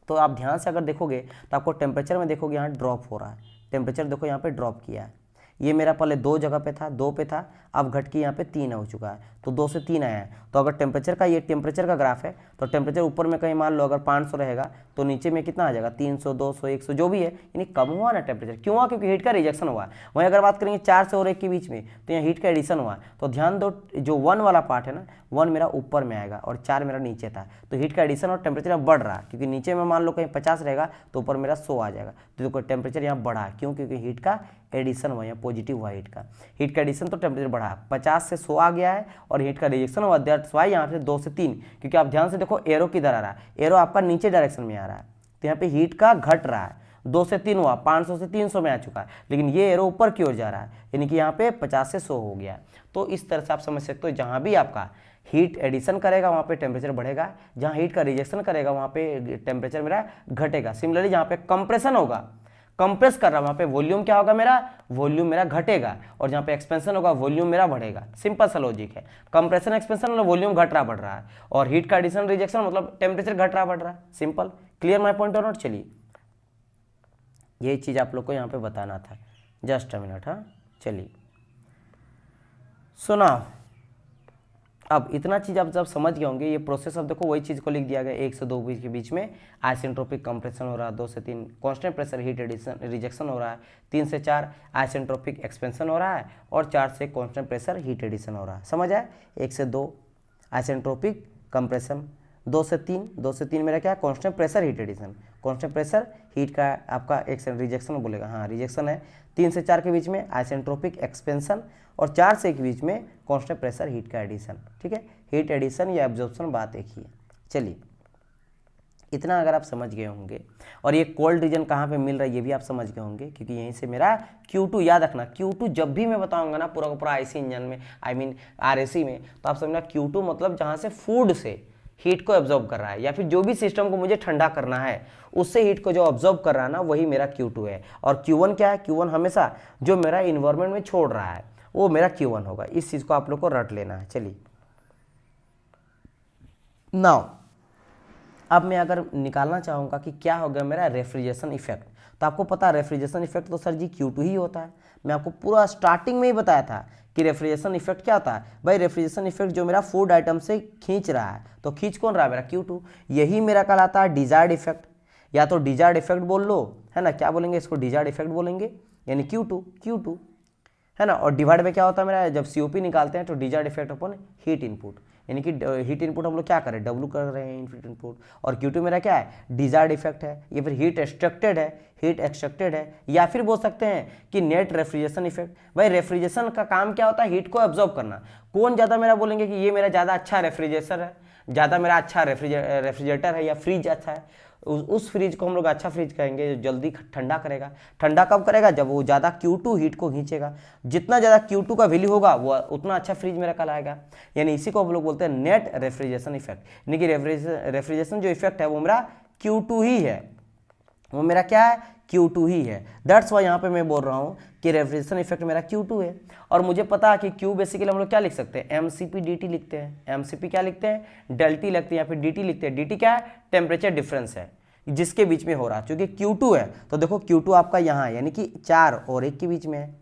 तो आप ध्यान से अगर देखोगे तो आपको टेम्परेचर में देखोगे यहाँ ड्रॉप हो रहा है, टेम्परेचर देखो यहाँ पे ड्रॉप किया है। ये मेरा पहले 2 जगह पे था, 2 पे था, अब घट के यहाँ पे 3 हो चुका है, तो 2 से 3 आया है। तो अगर टेम्परेचर का ये टेम्परेचर का ग्राफ है, तो टेम्परेचर ऊपर में कहीं मान लो अगर 500 रहेगा तो नीचे में कितना आ जाएगा, 300, 200, 100 जो भी है, यानी कम हुआ ना टेम्परेचर। क्यों हुआ, क्योंकि हीट का रिजेक्शन हुआ। वहीं अगर बात करेंगे 4 से और 1 के बीच में, तो यहाँ हीट का एडिशन हुआ। तो ध्यान दो, जो 1 वाला पार्ट है ना, 1 मेरा ऊपर में आएगा और 4 मेरा नीचे था, तो हीट का एडिशन और टेम्परेचर बढ़ रहा है, क्योंकि नीचे में मान लो कहीं 50 रहेगा तो ऊपर मेरा 100 आ जाएगा, तो देखो टेम्परेचर यहाँ बढ़ा, क्यों, क्योंकि हीट का एडिशन हुआ, यहाँ पॉजिटिव हुआ हीट का एडिशन, तो टेम्परेचर बढ़ा, 50 से 100 आ गया है, और हीट का रिजेक्शन हुआ, दैट्स व्हाई यहाँ से 2 से 3, क्योंकि आप ध्यान से देखो एरो किधर आ रहा है, एरो आपका नीचे डायरेक्शन में आ रहा है, तो यहाँ पे हीट का घट रहा है, 2 से 3 हुआ, 500 से 300 में आ चुका है, लेकिन ये एरो ऊपर की ओर जा रहा है, यानी कि यहाँ पे 50 से 100 हो गया। तो इस तरह से आप समझ सकते हो, जहाँ भी आपका हीट एडिशन करेगा वहाँ पे टेम्परेचर बढ़ेगा, जहाँ हीट का रिजेक्शन करेगा वहाँ पे टेम्परेचर मेरा घटेगा। सिमिलरली जहाँ पे कंप्रेशन होगा, कंप्रेस कर रहा वहाँ पे वॉल्यूम क्या होगा, मेरा वॉल्यूम मेरा घटेगा, और जहाँ पे एक्सपेंशन होगा वॉल्यूम मेरा बढ़ेगा। सिंपल सा लॉजिक है, कंप्रेशन एक्सपेंशन मतलब वॉल्यूम घट रहा बढ़ रहा है, और हीट का एडिशन रिजेक्शन मतलब टेम्परेचर घट रहा बढ़ रहा है। सिंपल, क्लियर माय पॉइंट और नॉट। चलिए यही चीज़ आप लोग को यहाँ पे बताना था, जस्ट अ मिनट। हाँ चलिए सुना, अब इतना चीज़ आप जब समझ गए होंगे, ये प्रोसेस अब देखो वही चीज़ को लिख दिया गया, 1 से 2 के बीच में आइसेंट्रोपिक कंप्रेशन हो रहा है, 2 से 3 constant pressure heat addition rejection हो रहा है, 3 से 4 आइसेंट्रोपिक एक्सपेंशन हो रहा है, और 4 से कांस्टेंट प्रेशर हीट एडिशन हो रहा है। समझ आया, 1 से 2 आइसेंट्रोपिक कंप्रेशन, 2 से 3 मेरा क्या है, constant pressure heat addition, constant pressure heat का आपका रिजेक्शन बोलेगा, हाँ रिजेक्शन है। 3 से 4 के बीच में आइसेंट्रोपिक एक्सपेंशन, और 4 से 1 के बीच में कांस्टेंट प्रेशर हीट का एडिशन। ठीक है, हीट एडिशन या एब्जॉर्प्शन बात एक ही है। चलिए इतना अगर आप समझ गए होंगे, और ये कोल्ड रीजन कहाँ पे मिल रहा है ये भी आप समझ गए होंगे, क्योंकि यहीं से मेरा Q2, याद रखना Q2 जब भी मैं बताऊंगा ना पूरा का पूरा आईसी इंजन में, आई मीन RAC में, तो आप समझना Q2 मतलब जहाँ से फूड से हीट को एब्जॉर्ब कर रहा है, या फिर जो भी सिस्टम को मुझे ठंडा करना है उससे हीट को जो ऑब्जॉर्ब कर रहा है ना, वही मेरा Q2 है। और Q1 क्या है, Q1 हमेशा जो मेरा इन्वायरमेंट में छोड़ रहा है वो मेरा Q1 होगा। इस चीज़ को आप लोग को रट लेना है। चलिए नाउ अब मैं अगर निकालना चाहूँगा कि क्या होगा मेरा रेफ्रिजरेशन इफेक्ट, तो आपको पता है रेफ्रिजरेशन इफेक्ट तो सर जी Q2 ही होता है। मैं आपको पूरा स्टार्टिंग में ही बताया था कि रेफ्रिजरेशन इफेक्ट क्या होता है भाई, रेफ्रिजरेशन इफेक्ट जो मेरा फूड आइटम से खींच रहा है, तो खींच कौन रहा है, मेरा Q2। यही मेरा कहलाता है डिजायर्ड इफेक्ट, या तो डिजायर्ड इफेक्ट बोल लो, है ना, क्या बोलेंगे इसको, डिजायर्ड इफेक्ट बोलेंगे, यानी Q2 है ना। और डिवाइड में क्या होता है मेरा, जब COP निकालते हैं तो desired effect upon heat input, यानी कि हीट इनपुट हम लोग क्या करें, W कर रहे हैं हीट इनपुट, और Q2 मेरा क्या है, डिजायर्ड इफेक्ट है, या फिर हीट एक्सट्रैक्टेड है, या फिर बोल सकते हैं कि नेट रेफ्रिजरेशन इफेक्ट। भाई रेफ्रिजरेशन का काम क्या होता है, हीट को एब्जॉर्ब करना। कौन ज़्यादा मेरा बोलेंगे कि ये मेरा ज़्यादा अच्छा रेफ्रिजरेटर है, ज़्यादा मेरा अच्छा रेफ्रिजरेटर है, या फ्रिज अच्छा है, उस फ्रिज को हम लोग अच्छा फ्रिज कहेंगे जो जल्दी ठंडा करेगा। ठंडा कब करेगा, जब वो ज़्यादा Q2 हीट को खींचेगा। जितना ज़्यादा Q2 का वैल्यू होगा वो उतना अच्छा फ्रिज मेरा कहलाएगा। यानी इसी को हम लोग बोलते हैं नेट रेफ्रिजरेशन इफेक्ट, यानी कि रेफ्रिजरेशन जो इफेक्ट है वो मेरा Q2 ही है। वो मेरा क्या है, Q2 ही है। दैट्स वाई यहाँ पे मैं बोल रहा हूँ कि रेफ्रिजरेशन इफेक्ट मेरा Q2 है। और मुझे पता है कि Q बेसिकली हम लोग क्या लिख सकते हैं, MCP dt लिखते हैं। MCP क्या लिखते हैं, डेल्टी लिखते हैं या फिर dt लिखते हैं। dt क्या है, टेम्परेचर डिफरेंस है जिसके बीच में हो रहा है। क्योंकि Q2 है तो देखो Q2 आपका यहाँ है, यानी कि 4 और 1 के बीच में है,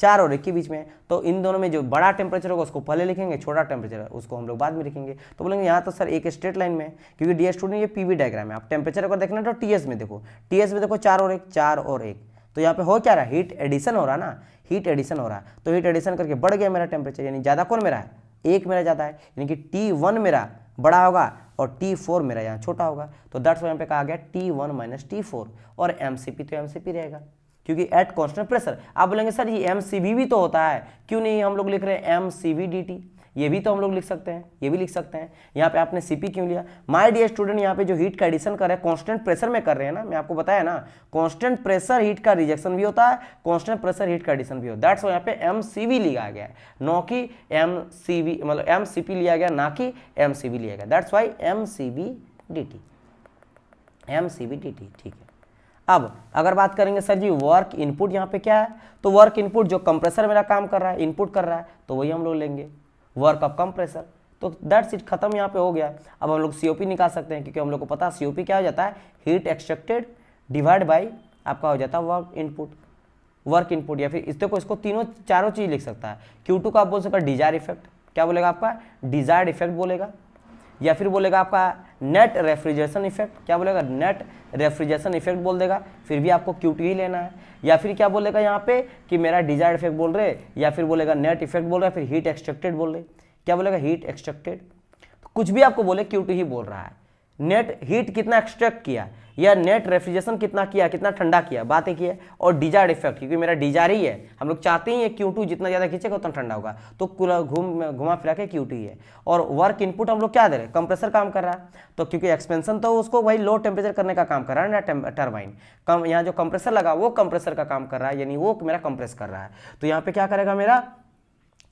4 और 1 के बीच में। तो इन दोनों में जो बड़ा टेम्परेचर होगा उसको पहले लिखेंगे, छोटा टेम्परेचर उसको हम लोग बाद में लिखेंगे। तो बोलेंगे यहाँ तो सर एक स्ट्रेट लाइन में है, क्योंकि डियर स्टूडेंट ये पीवी डायग्राम है। आप टेम्परेचर अगर देखना तो टीएस में देखो, टीएस में देखो 4 और 1, 4 और 1। तो यहाँ पे हो क्या रहा है, हीट एडिशन हो रहा है ना, हीट एडिशन हो रहा है। तो हीट एडिशन करके बढ़ गया मेरा टेम्परेचर, यानी ज़्यादा कौन मेरा है, 1 मेरा ज़्यादा है, यानी कि T1 मेरा बड़ा होगा और T4 मेरा यहाँ छोटा होगा। तो दैट्स यहाँ पे कहा गया T1 माइनस T4, और MCP तो MCP रहेगा क्योंकि एट कांस्टेंट प्रेशर। आप बोलेंगे सर ये MCV भी तो होता है, क्यों नहीं हम लोग लिख रहे हैं MCV dt, ये भी तो हम लोग लिख सकते हैं, ये भी लिख सकते हैं। यहाँ पे आपने CP क्यों लिया, माय डियर स्टूडेंट, यहाँ पे जो हीट का एडिशन कर रहे हैं कांस्टेंट प्रेशर में कर रहे हैं ना, मैं आपको बताया ना, कांस्टेंट प्रेशर हीट का रिजेक्शन भी होता है, कांस्टेंट प्रेशर हीट का एडिशन भी होता है। दैट्स यहाँ पे MCV लिया गया है, नो कि MCV, मतलब MCP लिया गया ना कि MCV लिया गया। That's why MCV dt, MCV dt, ठीक है। अब अगर बात करेंगे सर जी वर्क इनपुट, यहाँ पे क्या है, तो वर्क इनपुट जो कंप्रेसर मेरा काम कर रहा है, इनपुट कर रहा है, तो वही हम लोग लेंगे, वर्क ऑफ कंप्रेसर। तो दैट्स इट, खत्म यहाँ पे हो गया। अब हम लोग COP निकाल सकते हैं, क्योंकि हम लोग को पता है COP क्या हो जाता है, हीट एक्सट्रैक्टेड डिवाइड बाई आपका हो जाता है वर्क इनपुट, वर्क इनपुट। या फिर इस देखो इसको तीनों चारों चीज लिख सकता है। Q2 का आप बोल सकते डिजायर इफेक्ट, क्या बोलेगा आपका, डिजायर्ड इफेक्ट बोलेगा, या फिर बोलेगा आपका नेट रेफ्रिजरेशन इफेक्ट, क्या बोलेगा, नेट रेफ्रिजरेशन इफेक्ट बोल देगा, फिर भी आपको Q2 ही लेना है। या फिर क्या बोलेगा यहाँ पे कि मेरा डिजायर्ड इफेक्ट बोल रहे, या फिर बोलेगा नेट इफेक्ट बोल रहा है, फिर हीट एक्सट्रैक्टेड बोल रहे, क्या बोलेगा, हीट एक्सट्रैक्टेड। कुछ भी आपको बोले Q2 ही बोल रहा है। नेट हीट कितना एक्सट्रैक्ट किया या नेट रेफ्रिजरेशन कितना किया, कितना ठंडा किया, बात एक ही है। और डिजायर्ड इफेक्ट, क्योंकि मेरा डिजायर ही है, हम लोग चाहते ही है Q2 जितना ज़्यादा खींचेगा उतना ठंडा होगा, तो घुमा फिरा के Q2 ही है। और वर्क इनपुट हम लोग क्या दे रहे हैं, कंप्रेसर काम कर रहा है, तो क्योंकि एक्सपेंशन तो उसको भाई लो टेम्परेचर करने का काम कर रहा है ना, टर्बाइन कम, यहाँ जो कंप्रेसर लगा वो कंप्रेसर का काम कर रहा है, यानी वो मेरा कंप्रेस कर रहा है। तो यहाँ पे क्या करेगा मेरा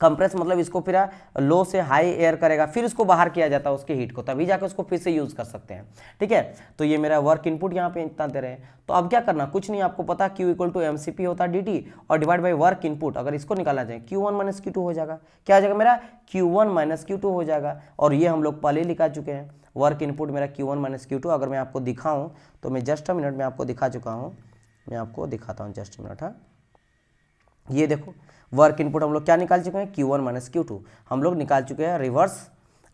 कंप्रेस, मतलब इसको फिर लो से हाई एयर करेगा, फिर इसको बाहर किया जाता है उसके हीट को, तभी जाकर उसको फिर से यूज कर सकते हैं, ठीक है। तो ये मेरा वर्क इनपुट यहाँ पे इतना दे रहे हैं। तो अब क्या करना, कुछ नहीं, आपको पता Q इक्वल टू MCP होता है dt, और डिवाइड बाई वर्क इनपुट। अगर इसको निकाला जाए Q1 माइनस Q2 हो जाएगा, क्या हो जाएगा मेरा, Q1 माइनस Q2 हो जाएगा। और ये हम लोग पहले लिखा चुके हैं, वर्क इनपुट मेरा Q1 माइनस Q2। अगर मैं आपको दिखाऊँ तो मैं जस्ट मिनट में आपको दिखा चुका हूँ, मैं आपको दिखाता हूँ जस्ट मिनट। हाँ, ये देखो वर्क इनपुट हम लोग क्या निकाल चुके हैं, Q1 माइनस Q2 हम लोग निकाल चुके हैं। रिवर्स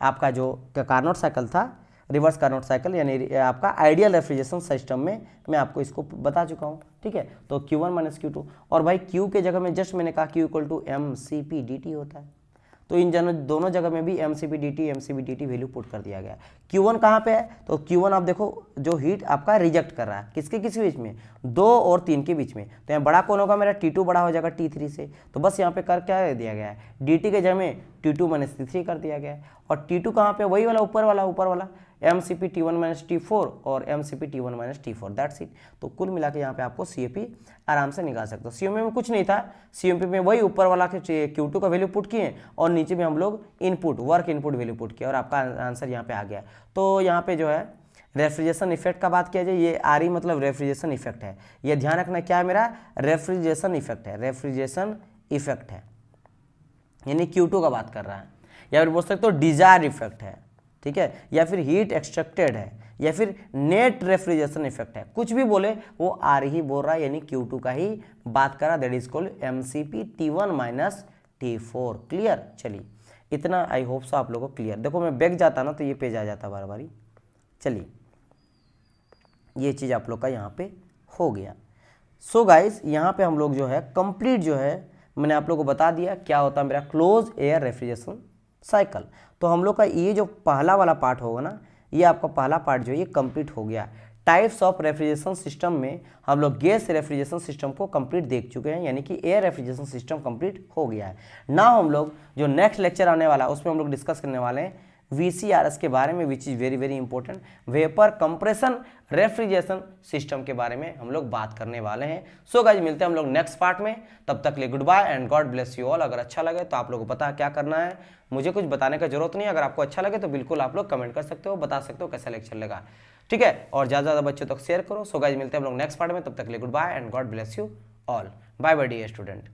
आपका जो कार्नोट साइकिल था, रिवर्स कार्नोट साइकिल, यानी आपका आइडियल रेफ्रिजरेशन सिस्टम में मैं आपको इसको बता चुका हूँ, ठीक है। तो Q1 माइनस Q2, और भाई Q के जगह में जस्ट मैंने कहा Q equal to MCP dt होता है, तो इन दोनों जगह में भी MCP dt वैल्यू पुट कर दिया गया। Q1 कहाँ पे है, तो Q1 आप देखो जो हीट आपका रिजेक्ट कर रहा है, किसके किस बीच में, 2 और 3 के बीच में। तो यहाँ बड़ा कौन होगा मेरा, T2 बड़ा हो जाएगा T3 से। तो बस यहाँ पे कर क्या दिया गया है, dt के जगह में T2 माइनस T3 कर दिया गया है। और T2 कहाँ पे, वही वाला ऊपर वाला MCP T1 माइनस T4 और MCP T1 minus T4, that's it. तो कुल मिला के यहाँ पे आपको COP आराम से निकाल सकते हो। COP में कुछ नहीं था, COP में वही ऊपर वाला के Q2 का वैल्यू पुट किए और नीचे में हम लोग input work input value put किया, और आपका आंसर यहाँ पे आ गया। तो यहाँ पे जो है रेफ्रिजरेशन इफेक्ट का बात किया जाए, ये RE मतलब रेफ्रिजरेशन इफेक्ट है, ये ध्यान रखना क्या है मेरा, रेफ्रिजरेशन इफेक्ट है, रेफ्रिजरेशन इफेक्ट है, यानी Q2 का बात कर रहा है। या फिर बोल सकते हो डिजायर इफेक्ट है, ठीक है, या फिर हीट एक्सट्रैक्टेड है, या फिर नेट रेफ्रिजरेशन इफेक्ट है, कुछ भी बोले वो RE ही बोल रहा है, यानी Q2 का ही बात करा, that is called MCP T1 minus T4। Clear, चलिए इतना आई होप सो आप लोगों को क्लियर। देखो मैं बैक जाता ना तो ये पेज आ जाता बार बारी। चलिए ये चीज़ आप लोग का यहाँ पे हो गया। सो गाइस यहाँ पे हम लोग जो है कंप्लीट जो है मैंने आप लोग को बता दिया क्या होता है मेरा क्लोज एयर रेफ्रिजरेशन साइकिल। तो हम लोग का ये जो पहला वाला पार्ट होगा ना, ये आपका पहला पार्ट जो है ये कंप्लीट हो गया। टाइप्स ऑफ रेफ्रिजरेशन सिस्टम में हम लोग गैस रेफ्रिजरेशन सिस्टम को कंप्लीट देख चुके हैं, यानी कि एयर रेफ्रिजरेशन सिस्टम कंप्लीट हो गया है। नाउ हम लोग जो नेक्स्ट लेक्चर आने वाला है उसमें हम लोग डिस्कस करने वाले हैं VCRS के बारे में, which is very very important, vapour compression refrigeration system के बारे में हम लोग बात करने वाले हैं। सो गाइज मिलते हैं हम लोग नेक्स्ट पार्ट में, तब तक लिए goodbye and God bless you all. अगर अच्छा लगे तो आप लोगों को पता है क्या करना है, मुझे कुछ बताने का जरूरत नहीं है। अगर आपको अच्छा लगे तो बिल्कुल आप लोग कमेंट कर सकते हो, बता सकते हो कैसा लेक्चर लगा, ठीक है, और ज़्यादा ज़्यादा बच्चों तक शेयर करो। सो गाइज मिलते हैं हम लोग नेक्स्ट पार्ट में, तब तक लिए goodbye and God bless you all. Bye bye dear student.